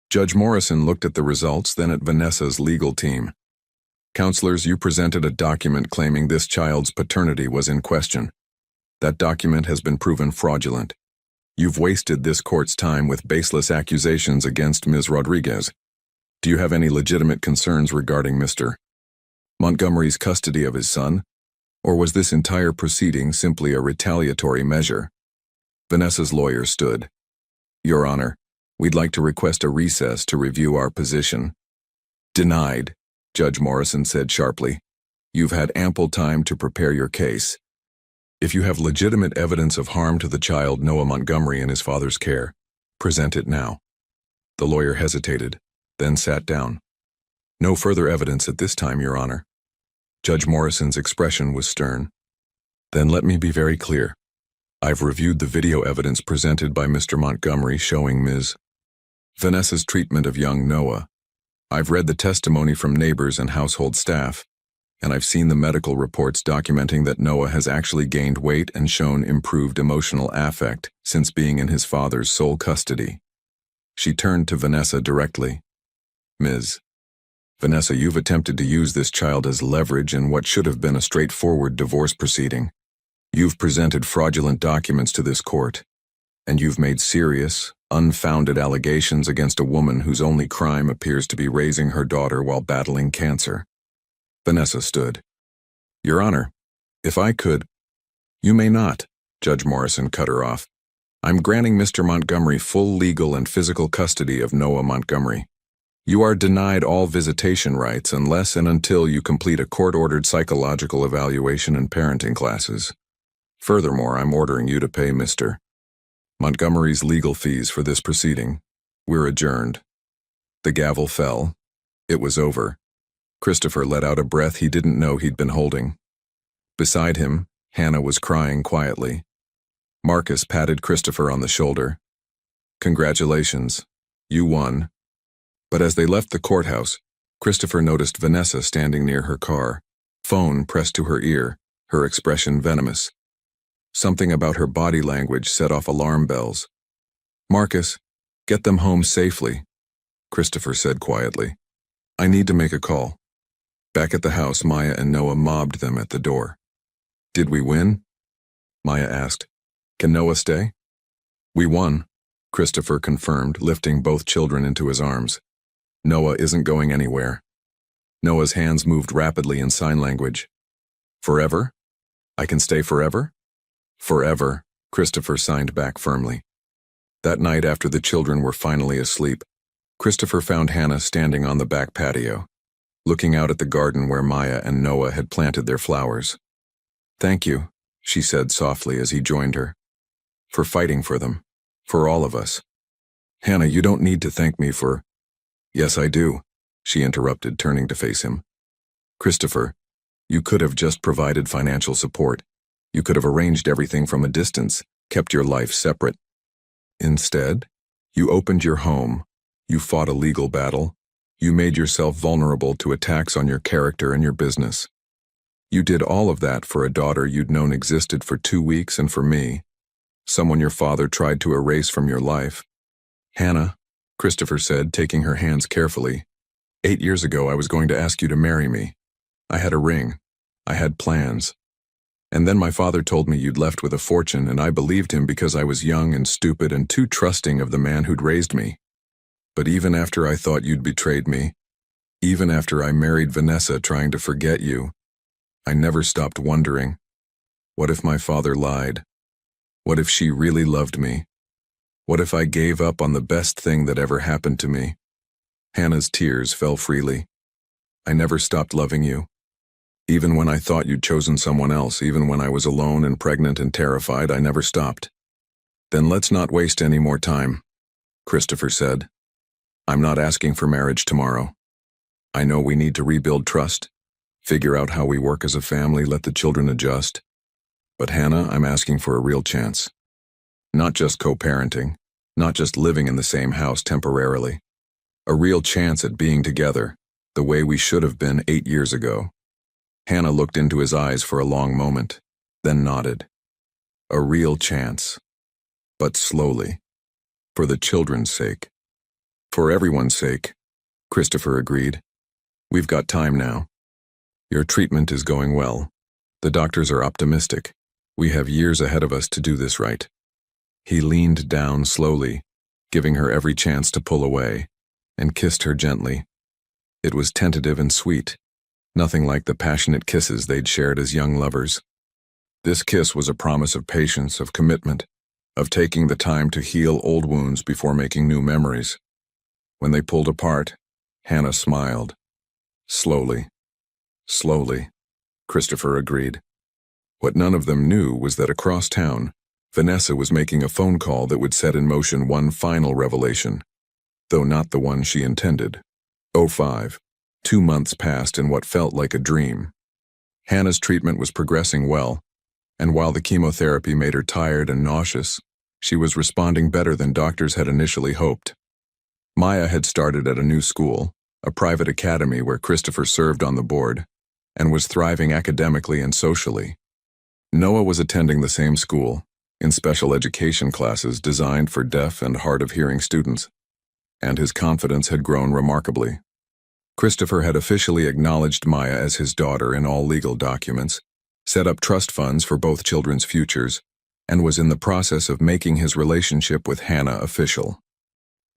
Judge Morrison looked at the results, then at Vanessa's legal team. "Counselors, you presented a document claiming this child's paternity was in question. That document has been proven fraudulent. You've wasted this court's time with baseless accusations against Ms. Rodriguez. Do you have any legitimate concerns regarding Mr. Montgomery's custody of his son? Or was this entire proceeding simply a retaliatory measure?" Vanessa's lawyer stood. "Your Honor, we'd like to request a recess to review our position." "Denied," Judge Morrison said sharply. "You've had ample time to prepare your case. If you have legitimate evidence of harm to the child Noah Montgomery in his father's care, present it now." The lawyer hesitated, then sat down. "No further evidence at this time, Your Honor." Judge Morrison's expression was stern. "Then let me be very clear. I've reviewed the video evidence presented by Mr. Montgomery showing Ms. Vanessa's treatment of young Noah. I've read the testimony from neighbors and household staff, and I've seen the medical reports documenting that Noah has actually gained weight and shown improved emotional affect since being in his father's sole custody." She turned to Vanessa directly. "Ms. Vanessa, you've attempted to use this child as leverage in what should have been a straightforward divorce proceeding. You've presented fraudulent documents to this court, and you've made serious, unfounded allegations against a woman whose only crime appears to be raising her daughter while battling cancer." Vanessa stood. "Your Honor, if I could—" "You may not," Judge Morrison cut her off. "I'm granting Mr. Montgomery full legal and physical custody of Noah Montgomery. You are denied all visitation rights unless and until you complete a court-ordered psychological evaluation and parenting classes. Furthermore, I'm ordering you to pay Mr. Montgomery's legal fees for this proceeding. We're adjourned." The gavel fell. It was over. Christopher let out a breath he didn't know he'd been holding. Beside him, Hannah was crying quietly. Marcus patted Christopher on the shoulder. "Congratulations. You won." But as they left the courthouse, Christopher noticed Vanessa standing near her car, phone pressed to her ear, her expression venomous. Something about her body language set off alarm bells. "Marcus, get them home safely," Christopher said quietly. "I need to make a call." Back at the house, Maya and Noah mobbed them at the door. "Did we win?" Maya asked. "Can Noah stay?" "We won," Christopher confirmed, lifting both children into his arms. "Noah isn't going anywhere." Noah's hands moved rapidly in sign language. "Forever? I can stay forever?" "Forever," Christopher signed back firmly. That night, after the children were finally asleep, Christopher found Hannah standing on the back patio, looking out at the garden where Maya and Noah had planted their flowers. "Thank you," she said softly as he joined her, "for fighting for them, for all of us." "Hannah, you don't need to thank me for—" "Yes, I do," she interrupted, turning to face him. "Christopher, you could have just provided financial support. You could have arranged everything from a distance, kept your life separate. Instead, you opened your home, you fought a legal battle, you made yourself vulnerable to attacks on your character and your business. You did all of that for a daughter you'd known existed for 2 weeks and for me, someone your father tried to erase from your life." "Hannah," Christopher said, taking her hands carefully, "8 years ago I was going to ask you to marry me. I had a ring. I had plans. And then my father told me you'd left with a fortune, and I believed him because I was young and stupid and too trusting of the man who'd raised me. But even after I thought you'd betrayed me, even after I married Vanessa trying to forget you, I never stopped wondering, what if my father lied? What if she really loved me? What if I gave up on the best thing that ever happened to me?" Hannah's tears fell freely. "I never stopped loving you. Even when I thought you'd chosen someone else, even when I was alone and pregnant and terrified, I never stopped." "Then let's not waste any more time," Christopher said. "I'm not asking for marriage tomorrow. I know we need to rebuild trust, figure out how we work as a family, let the children adjust. But Hannah, I'm asking for a real chance. Not just co-parenting, not just living in the same house temporarily. A real chance at being together, the way we should have been 8 years ago." Hannah looked into his eyes for a long moment, then nodded. "A real chance. But slowly. For the children's sake." "For everyone's sake," Christopher agreed. "We've got time now. Your treatment is going well. The doctors are optimistic. We have years ahead of us to do this right." He leaned down slowly, giving her every chance to pull away, and kissed her gently. It was tentative and sweet, nothing like the passionate kisses they'd shared as young lovers. This kiss was a promise of patience, of commitment, of taking the time to heal old wounds before making new memories. When they pulled apart, Hannah smiled. "Slowly. Slowly," Christopher agreed. What none of them knew was that across town, Vanessa was making a phone call that would set in motion one final revelation, though not the one she intended. 05. 2 months passed in what felt like a dream. Hannah's treatment was progressing well, and while the chemotherapy made her tired and nauseous, she was responding better than doctors had initially hoped. Maya had started at a new school, a private academy where Christopher served on the board, and was thriving academically and socially. Noah was attending the same school, in special education classes designed for deaf and hard-of-hearing students, and his confidence had grown remarkably. Christopher had officially acknowledged Maya as his daughter in all legal documents, set up trust funds for both children's futures, and was in the process of making his relationship with Hannah official.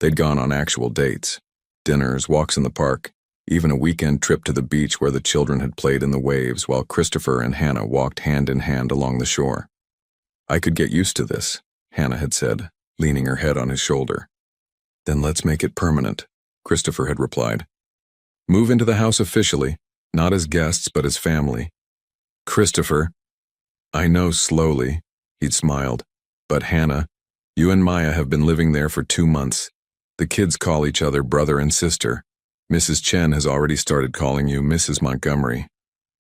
They'd gone on actual dates, dinners, walks in the park, even a weekend trip to the beach where the children had played in the waves while Christopher and Hannah walked hand in hand along the shore. "I could get used to this," Hannah had said, leaning her head on his shoulder. "Then let's make it permanent," Christopher had replied. "Move into the house officially, not as guests but as family." "Christopher." "I know, slowly," he'd smiled. "But Hannah, you and Maya have been living there for 2 months. The kids call each other brother and sister. Mrs. Chen has already started calling you Mrs. Montgomery,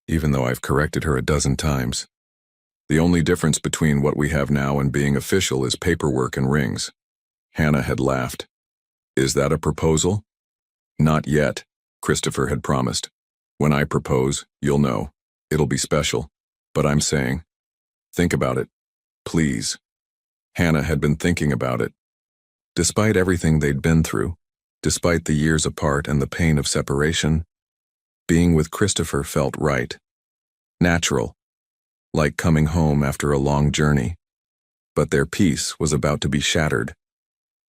even though I've corrected her a dozen times. The only difference between what we have now and being official is paperwork and rings." Hannah had laughed. "Is that a proposal?" "Not yet," Christopher had promised. "When I propose, you'll know. It'll be special. But I'm saying, think about it. Please." Hannah had been thinking about it. Despite everything they'd been through, despite the years apart and the pain of separation, Being with Christopher felt right. Natural. Like coming home after a long journey. But their peace was about to be shattered.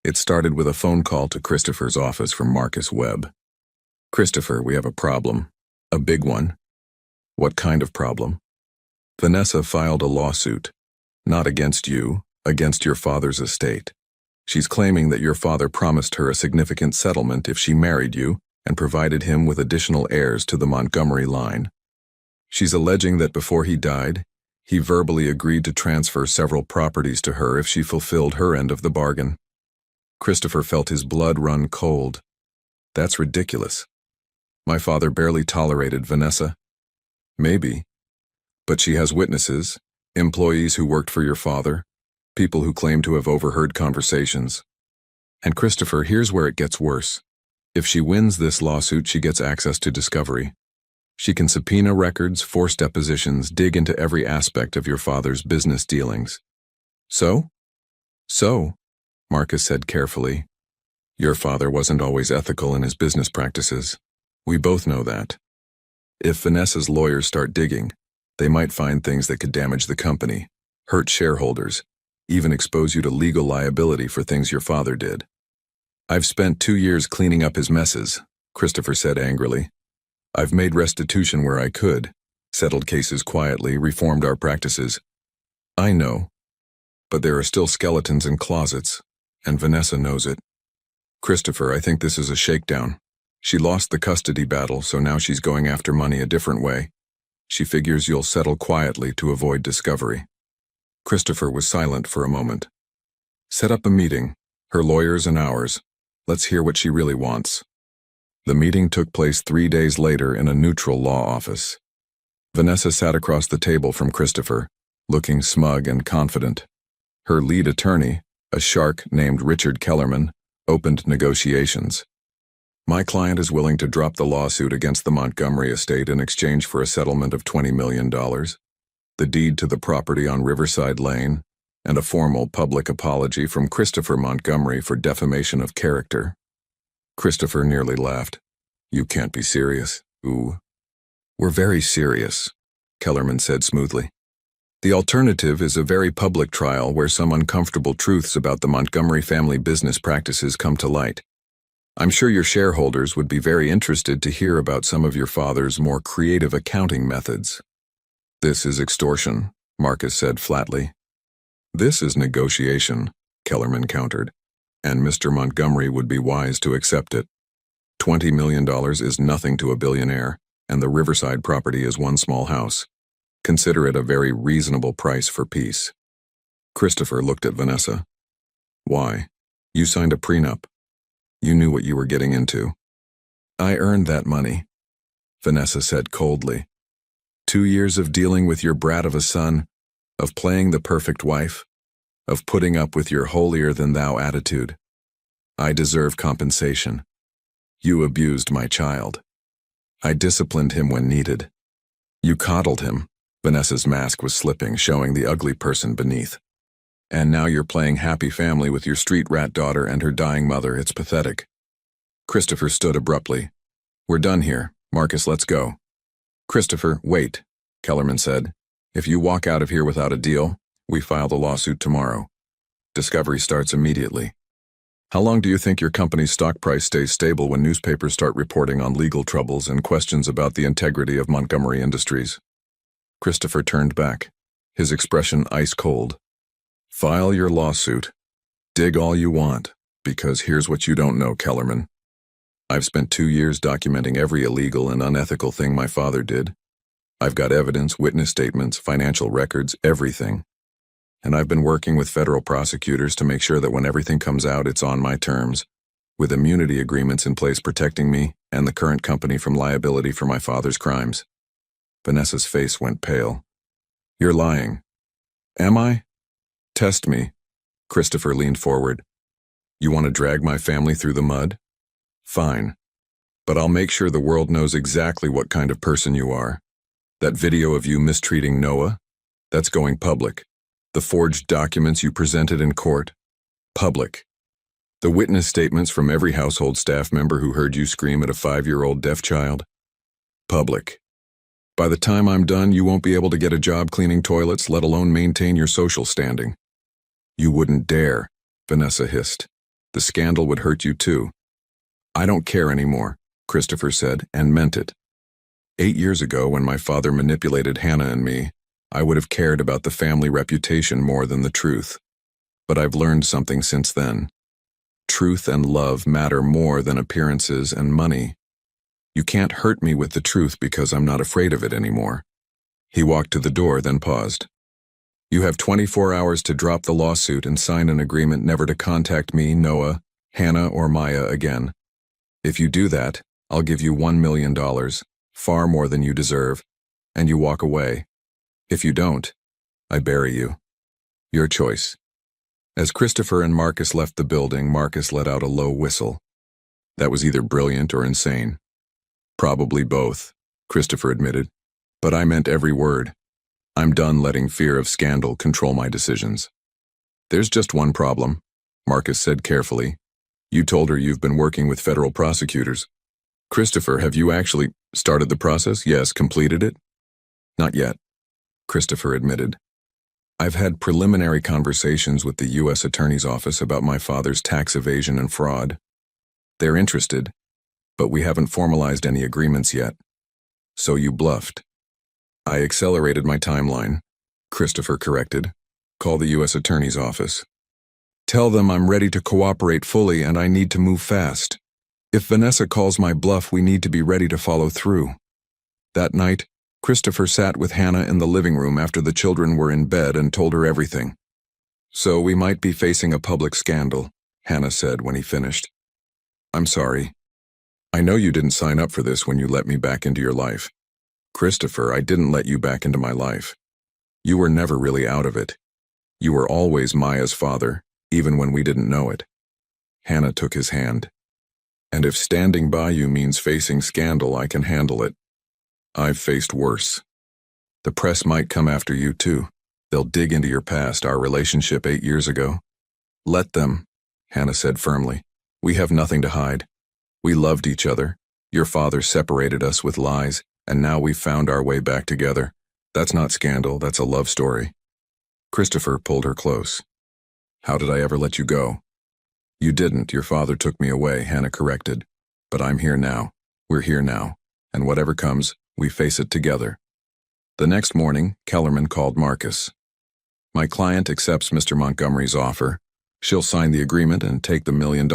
It started with a phone call to Christopher's office from Marcus Webb. "Christopher, we have a problem. A big one." "What kind of problem?" "Vanessa filed a lawsuit. Not against you, against your father's estate. She's claiming that your father promised her a significant settlement if she married you and provided him with additional heirs to the Montgomery line. She's alleging that before he died, he verbally agreed to transfer several properties to her if she fulfilled her end of the bargain." Christopher felt his blood run cold. "That's ridiculous. My father barely tolerated Vanessa." "Maybe. But she has witnesses, employees who worked for your father, people who claim to have overheard conversations. And Christopher, here's where it gets worse. If she wins this lawsuit, she gets access to discovery. She can subpoena records, force depositions, dig into every aspect of your father's business dealings." "So?" "So," Marcus said carefully, "your father wasn't always ethical in his business practices. We both know that. If Vanessa's lawyers start digging, they might find things that could damage the company, hurt shareholders, even expose you to legal liability for things your father did." "I've spent 2 years cleaning up his messes," Christopher said angrily. "I've made restitution where I could, settled cases quietly, reformed our practices." "I know. But there are still skeletons in closets, and Vanessa knows it. Christopher, I think this is a shakedown. She lost the custody battle, so now she's going after money a different way. She figures you'll settle quietly to avoid discovery." Christopher was silent for a moment. "Set up a meeting, her lawyers and ours. Let's hear what she really wants." The meeting took place 3 days later in a neutral law office. Vanessa sat across the table from Christopher, looking smug and confident. Her lead attorney, a shark named Richard Kellerman, opened negotiations. "My client is willing to drop the lawsuit against the Montgomery estate in exchange for a settlement of $20 million, the deed to the property on Riverside Lane, and a formal public apology from Christopher Montgomery for defamation of character." Christopher nearly laughed. "You can't be serious." "Ooh." "We're very serious," Kellerman said smoothly. "The alternative is a very public trial where some uncomfortable truths about the Montgomery family business practices come to light. I'm sure your shareholders would be very interested to hear about some of your father's more creative accounting methods." "This is extortion," Marcus said flatly. "This is negotiation," Kellerman countered, "and Mr. Montgomery would be wise to accept it. $20 million is nothing to a billionaire, and the Riverside property is one small house. Consider it a very reasonable price for peace." Christopher looked at Vanessa. "Why? You signed a prenup. You knew what you were getting into." "I earned that money," Vanessa said coldly. 2 years of dealing with your brat of a son, of playing the perfect wife, of putting up with your holier-than-thou attitude. I deserve compensation. You abused my child. I disciplined him when needed. You coddled him." Vanessa's mask was slipping, showing the ugly person beneath. "And now you're playing happy family with your street rat daughter and her dying mother. It's pathetic." Christopher stood abruptly. "We're done here. Marcus, let's go." "Christopher, wait," Kellerman said. "If you walk out of here without a deal, we file the lawsuit tomorrow. Discovery starts immediately. How long do you think your company's stock price stays stable when newspapers start reporting on legal troubles and questions about the integrity of Montgomery Industries?" Christopher turned back, his expression ice cold. "File your lawsuit. Dig all you want, because here's what you don't know, Kellerman. I've spent 2 years documenting every illegal and unethical thing my father did. I've got evidence, witness statements, financial records, everything. And I've been working with federal prosecutors to make sure that when everything comes out, it's on my terms, with immunity agreements in place protecting me and the current company from liability for my father's crimes." Vanessa's face went pale. "You're lying." "Am I?" "Test me." Christopher leaned forward. "You want to drag my family through the mud? Fine. But I'll make sure the world knows exactly what kind of person you are. That video of you mistreating Noah? That's going public. The forged documents you presented in court? Public. The witness statements from every household staff member who heard you scream at a 5-year-old deaf child? Public. By the time I'm done, you won't be able to get a job cleaning toilets, let alone maintain your social standing. You wouldn't dare, Vanessa hissed. The scandal would hurt you too. I don't care anymore, Christopher said, and meant it. 8 years ago, when my father manipulated Hannah and me, I would have cared about the family reputation more than the truth. But I've learned something since then. Truth and love matter more than appearances and money. You can't hurt me with the truth because I'm not afraid of it anymore. He walked to the door, then paused. You have 24 hours to drop the lawsuit and sign an agreement never to contact me, Noah, Hannah, or Maya again. If you do that, I'll give you $1 million, far more than you deserve, and you walk away. If you don't, I bury you. Your choice. As Christopher and Marcus left the building, Marcus let out a low whistle. That was either brilliant or insane. Probably both, Christopher admitted, but I meant every word. I'm done letting fear of scandal control my decisions. There's just one problem, Marcus said carefully. You told her you've been working with federal prosecutors. Christopher, have you actually started the process? Yes, completed it? Not yet, Christopher admitted. I've had preliminary conversations with the U.S. Attorney's Office about my father's tax evasion and fraud. They're interested, but we haven't formalized any agreements yet. So you bluffed. I accelerated my timeline, Christopher corrected. Call the U.S. Attorney's Office. Tell them I'm ready to cooperate fully and I need to move fast. If Vanessa calls my bluff, we need to be ready to follow through. That night, Christopher sat with Hannah in the living room after the children were in bed and told her everything. So we might be facing a public scandal, Hannah said when he finished. I'm sorry. I know you didn't sign up for this when you let me back into your life. Christopher, I didn't let you back into my life. You were never really out of it. You were always Maya's father, even when we didn't know it. Hannah took his hand. And if standing by you means facing scandal, I can handle it. I've faced worse. The press might come after you too. They'll dig into your past, our relationship 8 years ago. Let them, Hannah said firmly. We have nothing to hide. We loved each other. Your father separated us with lies, and now we've found our way back together. That's not scandal, that's a love story. Christopher pulled her close. How did I ever let you go? You didn't. Your father took me away, Hannah corrected. But I'm here now. We're here now. And whatever comes, we face it together. The next morning, Kellerman called Marcus. My client accepts Mr. Montgomery's offer. She'll sign the agreement and take the $1 million.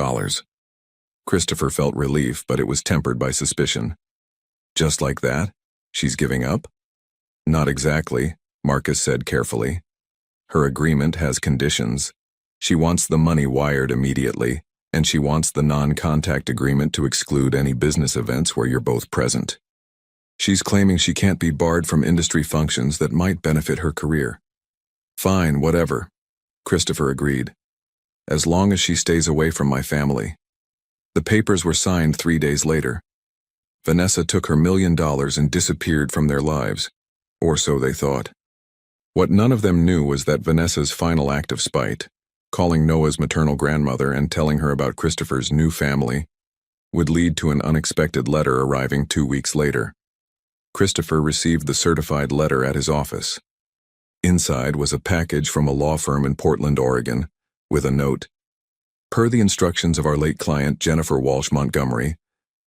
Christopher felt relief, but it was tempered by suspicion. Just like that? She's giving up? Not exactly, Marcus said carefully. Her agreement has conditions. She wants the money wired immediately, and she wants the non-contact agreement to exclude any business events where you're both present. She's claiming she can't be barred from industry functions that might benefit her career. Fine, whatever, Christopher agreed. As long as she stays away from my family. The papers were signed 3 days later. Vanessa took her $1 million and disappeared from their lives, or so they thought. What none of them knew was that Vanessa's final act of spite, calling Noah's maternal grandmother and telling her about Christopher's new family, would lead to an unexpected letter arriving 2 weeks later. Christopher received the certified letter at his office. Inside was a package from a law firm in Portland, Oregon, with a note. Per the instructions of our late client, Jennifer Walsh Montgomery,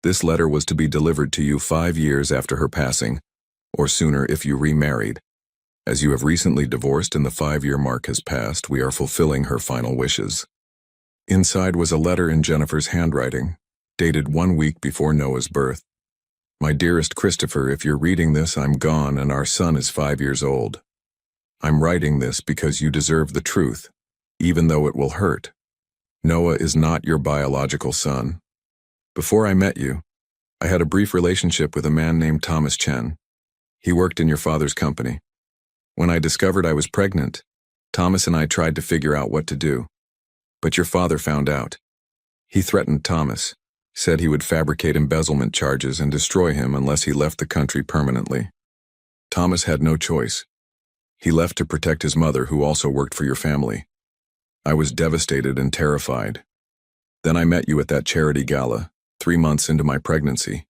this letter was to be delivered to you 5 years after her passing, or sooner if you remarried. As you have recently divorced and the 5-year mark has passed, we are fulfilling her final wishes. Inside was a letter in Jennifer's handwriting, dated 1 week before Noah's birth. My dearest Christopher, if you're reading this, I'm gone and our son is 5 years old. I'm writing this because you deserve the truth, even though it will hurt. Noah is not your biological son. Before I met you, I had a brief relationship with a man named Thomas Chen. He worked in your father's company. When I discovered I was pregnant, Thomas and I tried to figure out what to do. But your father found out. He threatened Thomas, said he would fabricate embezzlement charges and destroy him unless he left the country permanently. Thomas had no choice. He left to protect his mother, who also worked for your family. I was devastated and terrified. Then I met you at that charity gala, 3 months into my pregnancy.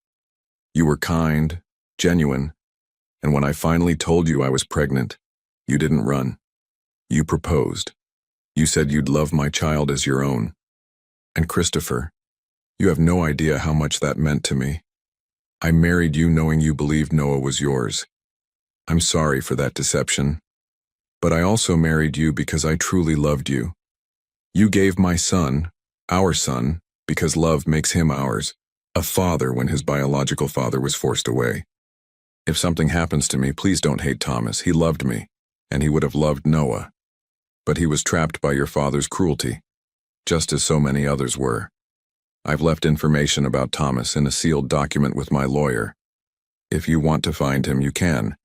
You were kind, genuine, and when I finally told you I was pregnant, you didn't run. You proposed. You said you'd love my child as your own. And Christopher, you have no idea how much that meant to me. I married you knowing you believed Noah was yours. I'm sorry for that deception. But I also married you because I truly loved you. You gave my son, our son, because love makes him ours, a father when his biological father was forced away. If something happens to me, please don't hate Thomas. He loved me, and he would have loved Noah. But he was trapped by your father's cruelty, just as so many others were. I've left information about Thomas in a sealed document with my lawyer. If you want to find him, you can.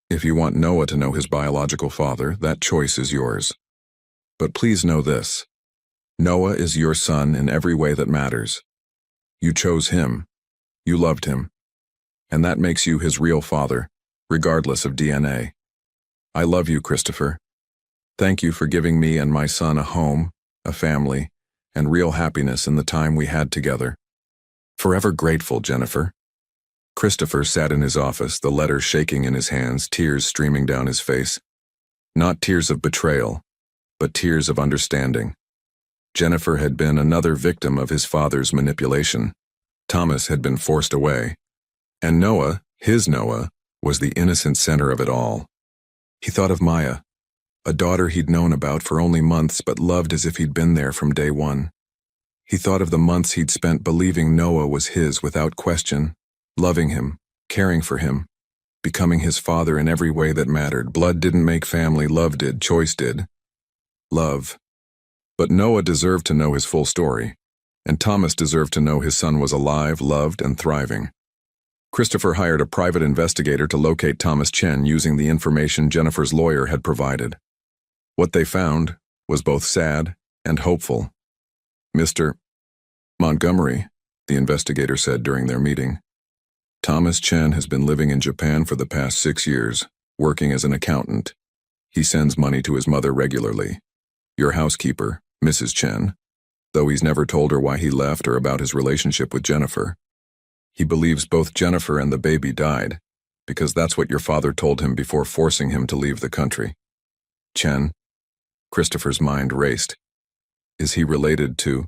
If you want Noah to know his biological father, that choice is yours. But please know this. Noah is your son in every way that matters. You chose him. You loved him. And that makes you his real father, regardless of DNA. I love you, Christopher. Thank you for giving me and my son a home, a family, and real happiness in the time we had together. Forever grateful, Jennifer. Christopher sat in his office, the letter shaking in his hands, tears streaming down his face. Not tears of betrayal, but tears of understanding. Jennifer had been another victim of his father's manipulation. Thomas had been forced away. And Noah, his Noah, was the innocent center of it all. He thought of Maya, a daughter he'd known about for only months but loved as if he'd been there from day one. He thought of the months he'd spent believing Noah was his without question, loving him, caring for him, becoming his father in every way that mattered. Blood didn't make family, love did, choice did. Love. But Noah deserved to know his full story, and Thomas deserved to know his son was alive, loved, and thriving. Christopher hired a private investigator to locate Thomas Chen using the information Jennifer's lawyer had provided. What they found was both sad and hopeful. Mr. Montgomery, the investigator said during their meeting, Thomas Chen has been living in Japan for the past 6 years, working as an accountant. He sends money to his mother regularly. Your housekeeper, Mrs. Chen, though he's never told her why he left or about his relationship with Jennifer. He believes both Jennifer and the baby died, because that's what your father told him before forcing him to leave the country. Chen? Christopher's mind raced. Is he related to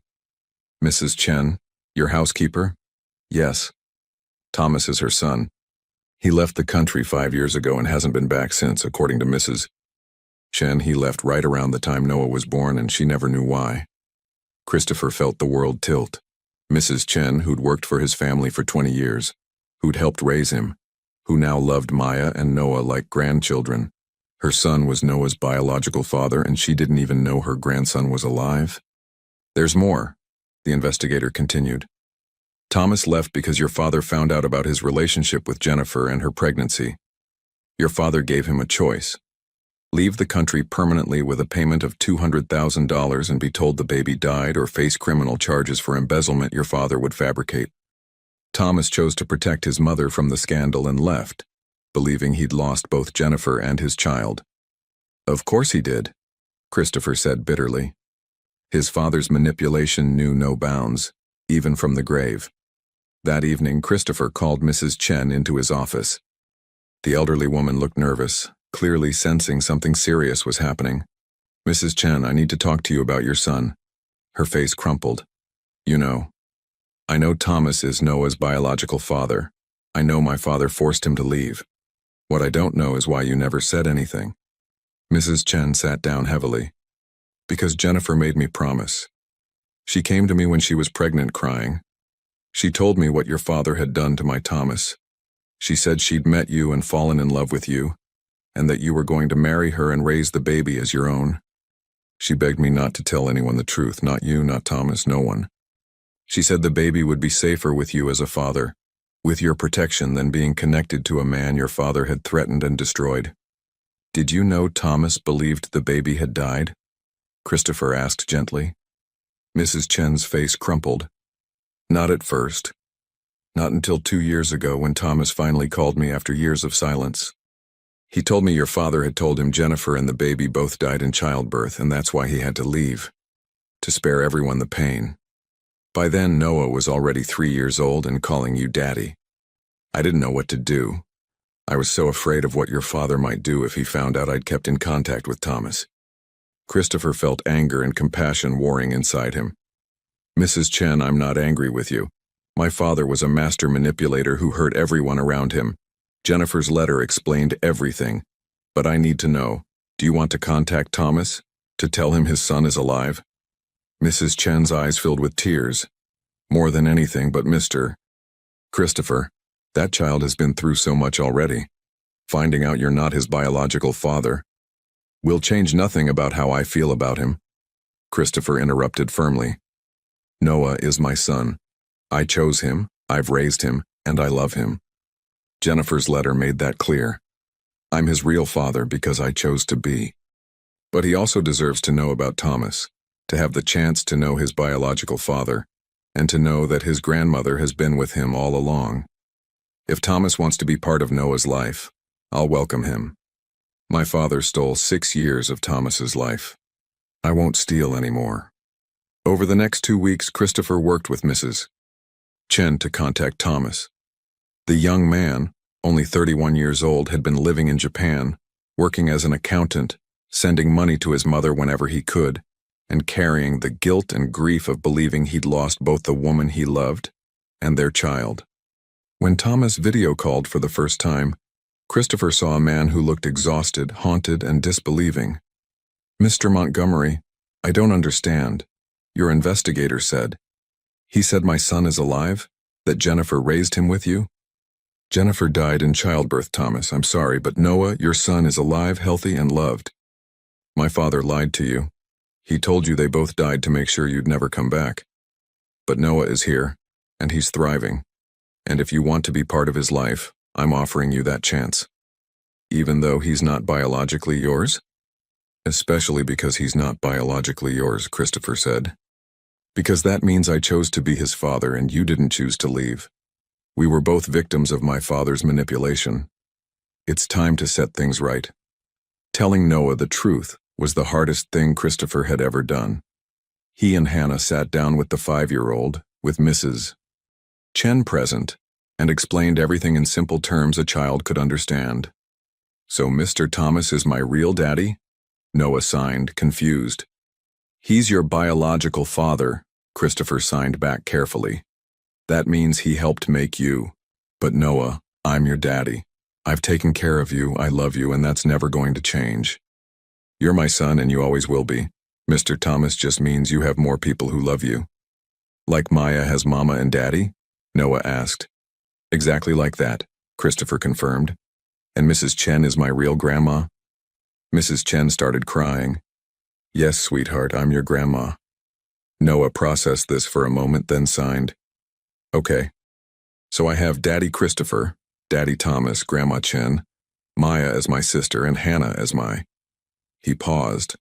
Mrs. Chen, your housekeeper? Yes. Thomas is her son. He left the country 5 years ago and hasn't been back since, according to Mrs. Chen. He left right around the time Noah was born, and she never knew why. Christopher felt the world tilt. Mrs. Chen, who'd worked for his family for 20 years, who'd helped raise him, who now loved Maya and Noah like grandchildren. Her son was Noah's biological father, and she didn't even know her grandson was alive. There's more, the investigator continued. Thomas left because your father found out about his relationship with Jennifer and her pregnancy. Your father gave him a choice. Leave the country permanently with a payment of $200,000 and be told the baby died, or face criminal charges for embezzlement your father would fabricate. Thomas chose to protect his mother from the scandal and left, believing he'd lost both Jennifer and his child. Of course he did, Christopher said bitterly. His father's manipulation knew no bounds, even from the grave. That evening, Christopher called Mrs. Chen into his office. The elderly woman looked nervous, clearly sensing something serious was happening. Mrs. Chen, I need to talk to you about your son. Her face crumpled. I know Thomas is Noah's biological father. I know my father forced him to leave. What I don't know is why you never said anything. Mrs. Chen sat down heavily. Because Jennifer made me promise. She came to me when she was pregnant crying. She told me what your father had done to my Thomas. She said she'd met you and fallen in love with you, and that you were going to marry her and raise the baby as your own. She begged me not to tell anyone the truth, not you, not Thomas, no one. She said the baby would be safer with you as a father, with your protection, than being connected to a man your father had threatened and destroyed. Did you know Thomas believed the baby had died? Christopher asked gently. Mrs. Chen's face crumpled. Not at first. Not until 2 years ago, when Thomas finally called me after years of silence. He told me your father had told him Jennifer and the baby both died in childbirth, and that's why he had to leave. To spare everyone the pain. By then, Noah was already 3 years old and calling you Daddy. I didn't know what to do, I was so afraid of what your father might do if he found out I'd kept in contact with Thomas. Christopher felt anger and compassion warring inside him. Mrs. Chen, I'm not angry with you. My father was a master manipulator who hurt everyone around him. Jennifer's letter explained everything. But I need to know, do you want to contact Thomas? To tell him his son is alive? Mrs. Chen's eyes filled with tears. More than anything, but Mr. Christopher, that child has been through so much already. Finding out you're not his biological father will change nothing about how I feel about him. Christopher interrupted firmly. Noah is my son. I chose him, I've raised him, and I love him. Jennifer's letter made that clear. I'm his real father because I chose to be. But he also deserves to know about Thomas, to have the chance to know his biological father, and to know that his grandmother has been with him all along. If Thomas wants to be part of Noah's life, I'll welcome him. My father stole 6 years of Thomas's life. I won't steal anymore. Over the next 2 weeks, Christopher worked with Mrs. Chen to contact Thomas. The young man, only 31 years old, had been living in Japan, working as an accountant, sending money to his mother whenever he could, and carrying the guilt and grief of believing he'd lost both the woman he loved and their child. When Thomas video called for the first time, Christopher saw a man who looked exhausted, haunted, and disbelieving. Mr. Montgomery, I don't understand. Your investigator said. He said my son is alive? That Jennifer raised him with you? Jennifer died in childbirth, Thomas. I'm sorry, but Noah, your son, is alive, healthy, and loved. My father lied to you. He told you they both died to make sure you'd never come back. But Noah is here, and he's thriving. And if you want to be part of his life, I'm offering you that chance. Even though he's not biologically yours? Especially because he's not biologically yours, Christopher said. Because that means I chose to be his father and you didn't choose to leave. We were both victims of my father's manipulation. It's time to set things right. Telling Noah the truth was the hardest thing Christopher had ever done. He and Hannah sat down with the 5-year-old, with Mrs. Chen present, and explained everything in simple terms a child could understand. So Mr. Thomas is my real daddy? Noah signed, confused. He's your biological father, Christopher signed back carefully. That means he helped make you. But Noah, I'm your daddy. I've taken care of you, I love you, and that's never going to change. You're my son and you always will be. Mr. Thomas just means you have more people who love you. Like Maya has mama and daddy? Noah asked. Exactly like that, Christopher confirmed. And Mrs. Chen is my real grandma? Mrs. Chen started crying. Yes, sweetheart, I'm your grandma. Noah processed this for a moment, then signed. Okay. So I have Daddy Christopher, Daddy Thomas, Grandma Chen, Maya as my sister, and Hannah as my... He paused,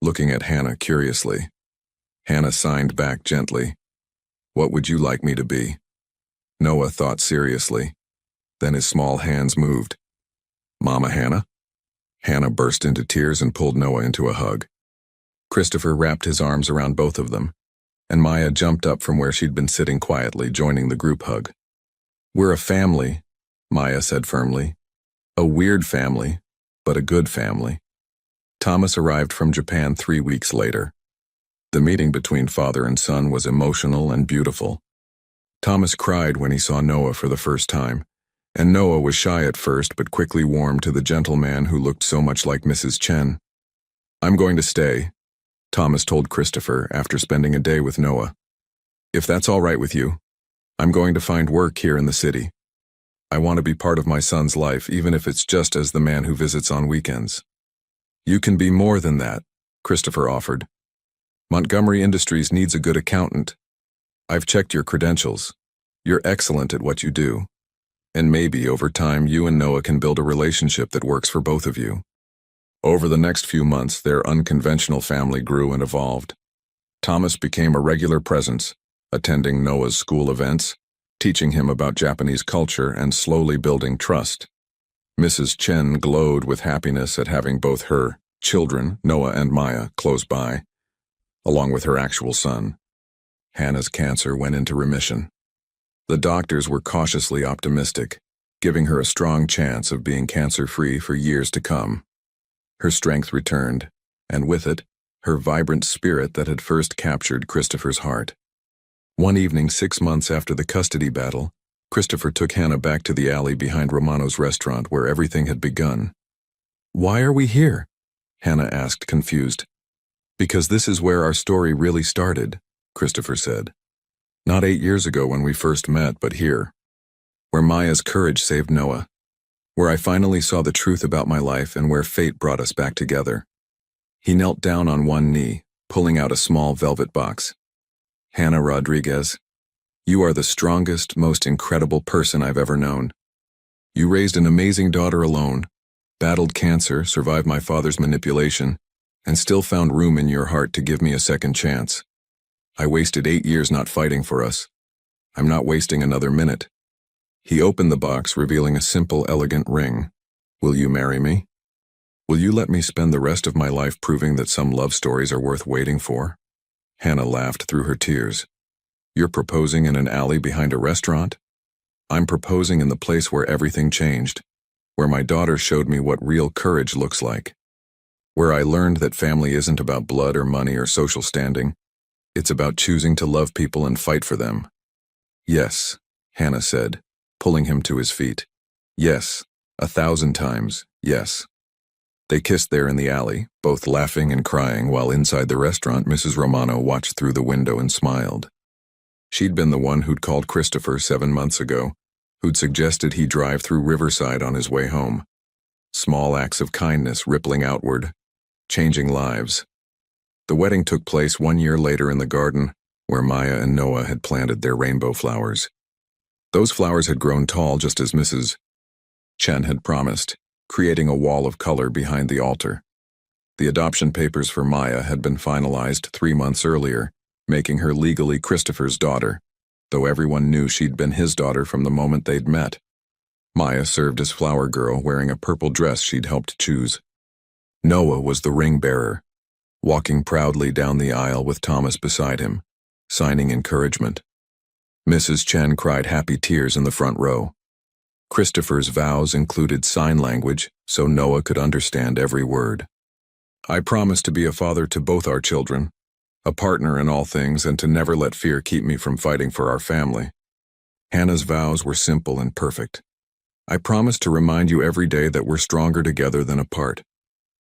looking at Hannah curiously. Hannah signed back gently. What would you like me to be? Noah thought seriously. Then his small hands moved. Mama Hannah? Hannah burst into tears and pulled Noah into a hug. Christopher wrapped his arms around both of them, and Maya jumped up from where she'd been sitting quietly, joining the group hug. We're a family, Maya said firmly. A weird family, but a good family. Thomas arrived from Japan 3 weeks later. The meeting between father and son was emotional and beautiful. Thomas cried when he saw Noah for the first time, and Noah was shy at first but quickly warmed to the gentle man who looked so much like Mrs. Chen. I'm going to stay, Thomas told Christopher after spending a day with Noah. If that's all right with you, I'm going to find work here in the city. I want to be part of my son's life, even if it's just as the man who visits on weekends. You can be more than that, Christopher offered. Montgomery Industries needs a good accountant. I've checked your credentials. You're excellent at what you do. And maybe over time you and Noah can build a relationship that works for both of you. Over the next few months, their unconventional family grew and evolved. Thomas became a regular presence, attending Noah's school events, teaching him about Japanese culture and slowly building trust. Mrs. Chen glowed with happiness at having both her children, Noah and Maya, close by, along with her actual son. Hannah's cancer went into remission. The doctors were cautiously optimistic, giving her a strong chance of being cancer-free for years to come. Her strength returned, and with it, her vibrant spirit that had first captured Christopher's heart. One evening 6 months after the custody battle, Christopher took Hannah back to the alley behind Romano's restaurant where everything had begun. "Why are we here?" Hannah asked, confused. "Because this is where our story really started," Christopher said. "Not 8 years ago when we first met, but here. Where Maya's courage saved Noah. Where I finally saw the truth about my life and where fate brought us back together." He knelt down on one knee, pulling out a small velvet box. "Hannah Rodriguez, you are the strongest, most incredible person I've ever known. You raised an amazing daughter alone, battled cancer, survived my father's manipulation, and still found room in your heart to give me a second chance. I wasted 8 years not fighting for us. I'm not wasting another minute." He opened the box, revealing a simple, elegant ring. "Will you marry me? Will you let me spend the rest of my life proving that some love stories are worth waiting for?" Hannah laughed through her tears. "You're proposing in an alley behind a restaurant? I'm proposing in the place where everything changed, where my daughter showed me what real courage looks like, where I learned that family isn't about blood or money or social standing. It's about choosing to love people and fight for them." "Yes," Hannah said, pulling him to his feet. "Yes, 1,000 times, yes." They kissed there in the alley, both laughing and crying, while inside the restaurant Mrs. Romano watched through the window and smiled. She'd been the one who'd called Christopher 7 months ago, who'd suggested he drive through Riverside on his way home. Small acts of kindness rippling outward, changing lives. The wedding took place 1 year later in the garden, where Maya and Noah had planted their rainbow flowers. Those flowers had grown tall just as Mrs. Chen had promised, creating a wall of color behind the altar. The adoption papers for Maya had been finalized 3 months earlier, making her legally Christopher's daughter, though everyone knew she'd been his daughter from the moment they'd met. Maya served as flower girl, wearing a purple dress she'd helped choose. Noah was the ring bearer, walking proudly down the aisle with Thomas beside him, signing encouragement. Mrs. Chen cried happy tears in the front row. Christopher's vows included sign language, so Noah could understand every word. "I promise to be a father to both our children, a partner in all things, and to never let fear keep me from fighting for our family." Hannah's vows were simple and perfect. "I promise to remind you every day that we're stronger together than apart,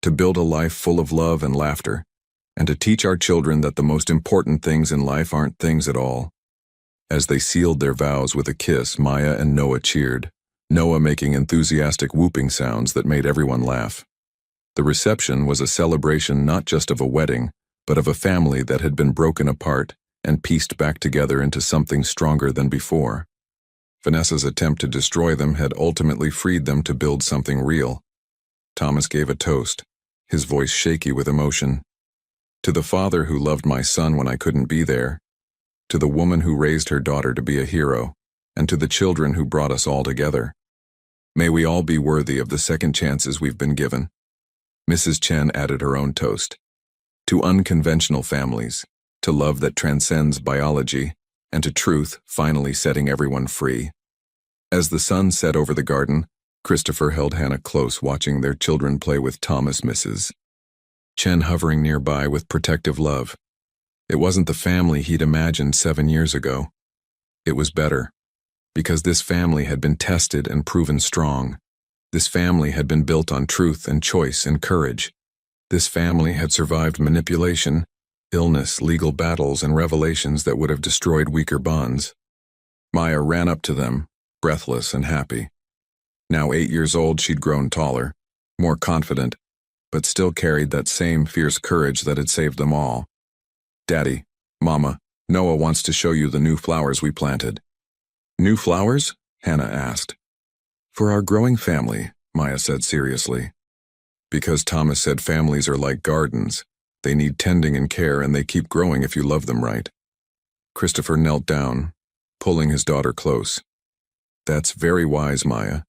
to build a life full of love and laughter, and to teach our children that the most important things in life aren't things at all." As they sealed their vows with a kiss, Maya and Noah cheered, Noah making enthusiastic whooping sounds that made everyone laugh. The reception was a celebration not just of a wedding, but of a family that had been broken apart and pieced back together into something stronger than before. Vanessa's attempt to destroy them had ultimately freed them to build something real. Thomas gave a toast, his voice shaky with emotion. "To the father who loved my son when I couldn't be there, to the woman who raised her daughter to be a hero, and to the children who brought us all together. May we all be worthy of the second chances we've been given." Mrs. Chen added her own toast. "To unconventional families, to love that transcends biology, and to truth finally setting everyone free." As the sun set over the garden, Christopher held Hannah close, watching their children play with Thomas, Mrs. Chen hovering nearby with protective love. It wasn't the family he'd imagined 7 years ago. It was better, because this family had been tested and proven strong. This family had been built on truth and choice and courage. This family had survived manipulation, illness, legal battles, and revelations that would have destroyed weaker bonds. Maya ran up to them, breathless and happy. Now 8 years old, she'd grown taller, more confident, but still carried that same fierce courage that had saved them all. "Daddy, Mama, Noah wants to show you the new flowers we planted." "New flowers?" Hannah asked. "For our growing family," Maya said seriously. "Because Thomas said families are like gardens. They need tending and care, and they keep growing if you love them right." Christopher knelt down, pulling his daughter close. "That's very wise, Maya.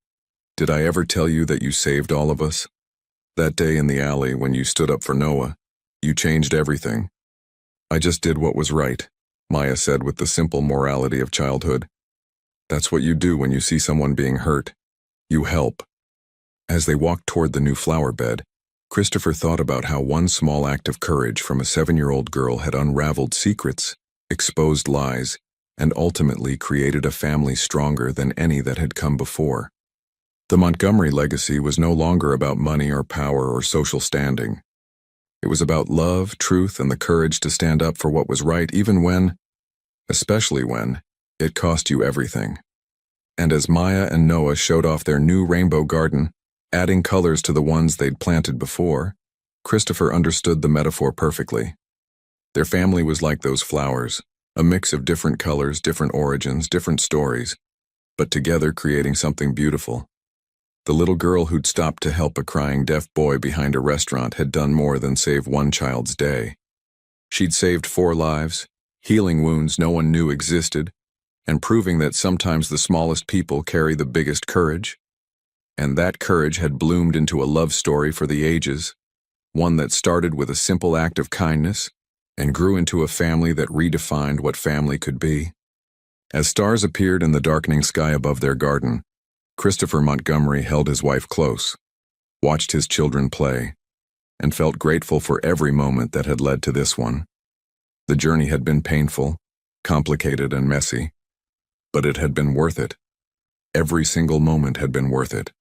Did I ever tell you that you saved all of us? That day in the alley when you stood up for Noah, you changed everything." "I just did what was right," Maya said with the simple morality of childhood. "That's what you do when you see someone being hurt. You help. As they walked toward the new flower bed, Christopher thought about how one small act of courage from a 7-year-old girl had unraveled secrets, exposed lies, and ultimately created a family stronger than any that had come before. The Montgomery legacy was no longer about money or power or social standing. It was about love, truth, and the courage to stand up for what was right especially when, it cost you everything. And as Maya and Noah showed off their new rainbow garden, adding colors to the ones they'd planted before, Christopher understood the metaphor perfectly. Their family was like those flowers, a mix of different colors, different origins, different stories, but together creating something beautiful. The little girl who'd stopped to help a crying deaf boy behind a restaurant had done more than save one child's day. She'd saved 4 lives, healing wounds no one knew existed, and proving that sometimes the smallest people carry the biggest courage. And that courage had bloomed into a love story for the ages, one that started with a simple act of kindness and grew into a family that redefined what family could be. As stars appeared in the darkening sky above their garden, Christopher Montgomery held his wife close, watched his children play, and felt grateful for every moment that had led to this one. The journey had been painful, complicated, and messy, but it had been worth it. Every single moment had been worth it.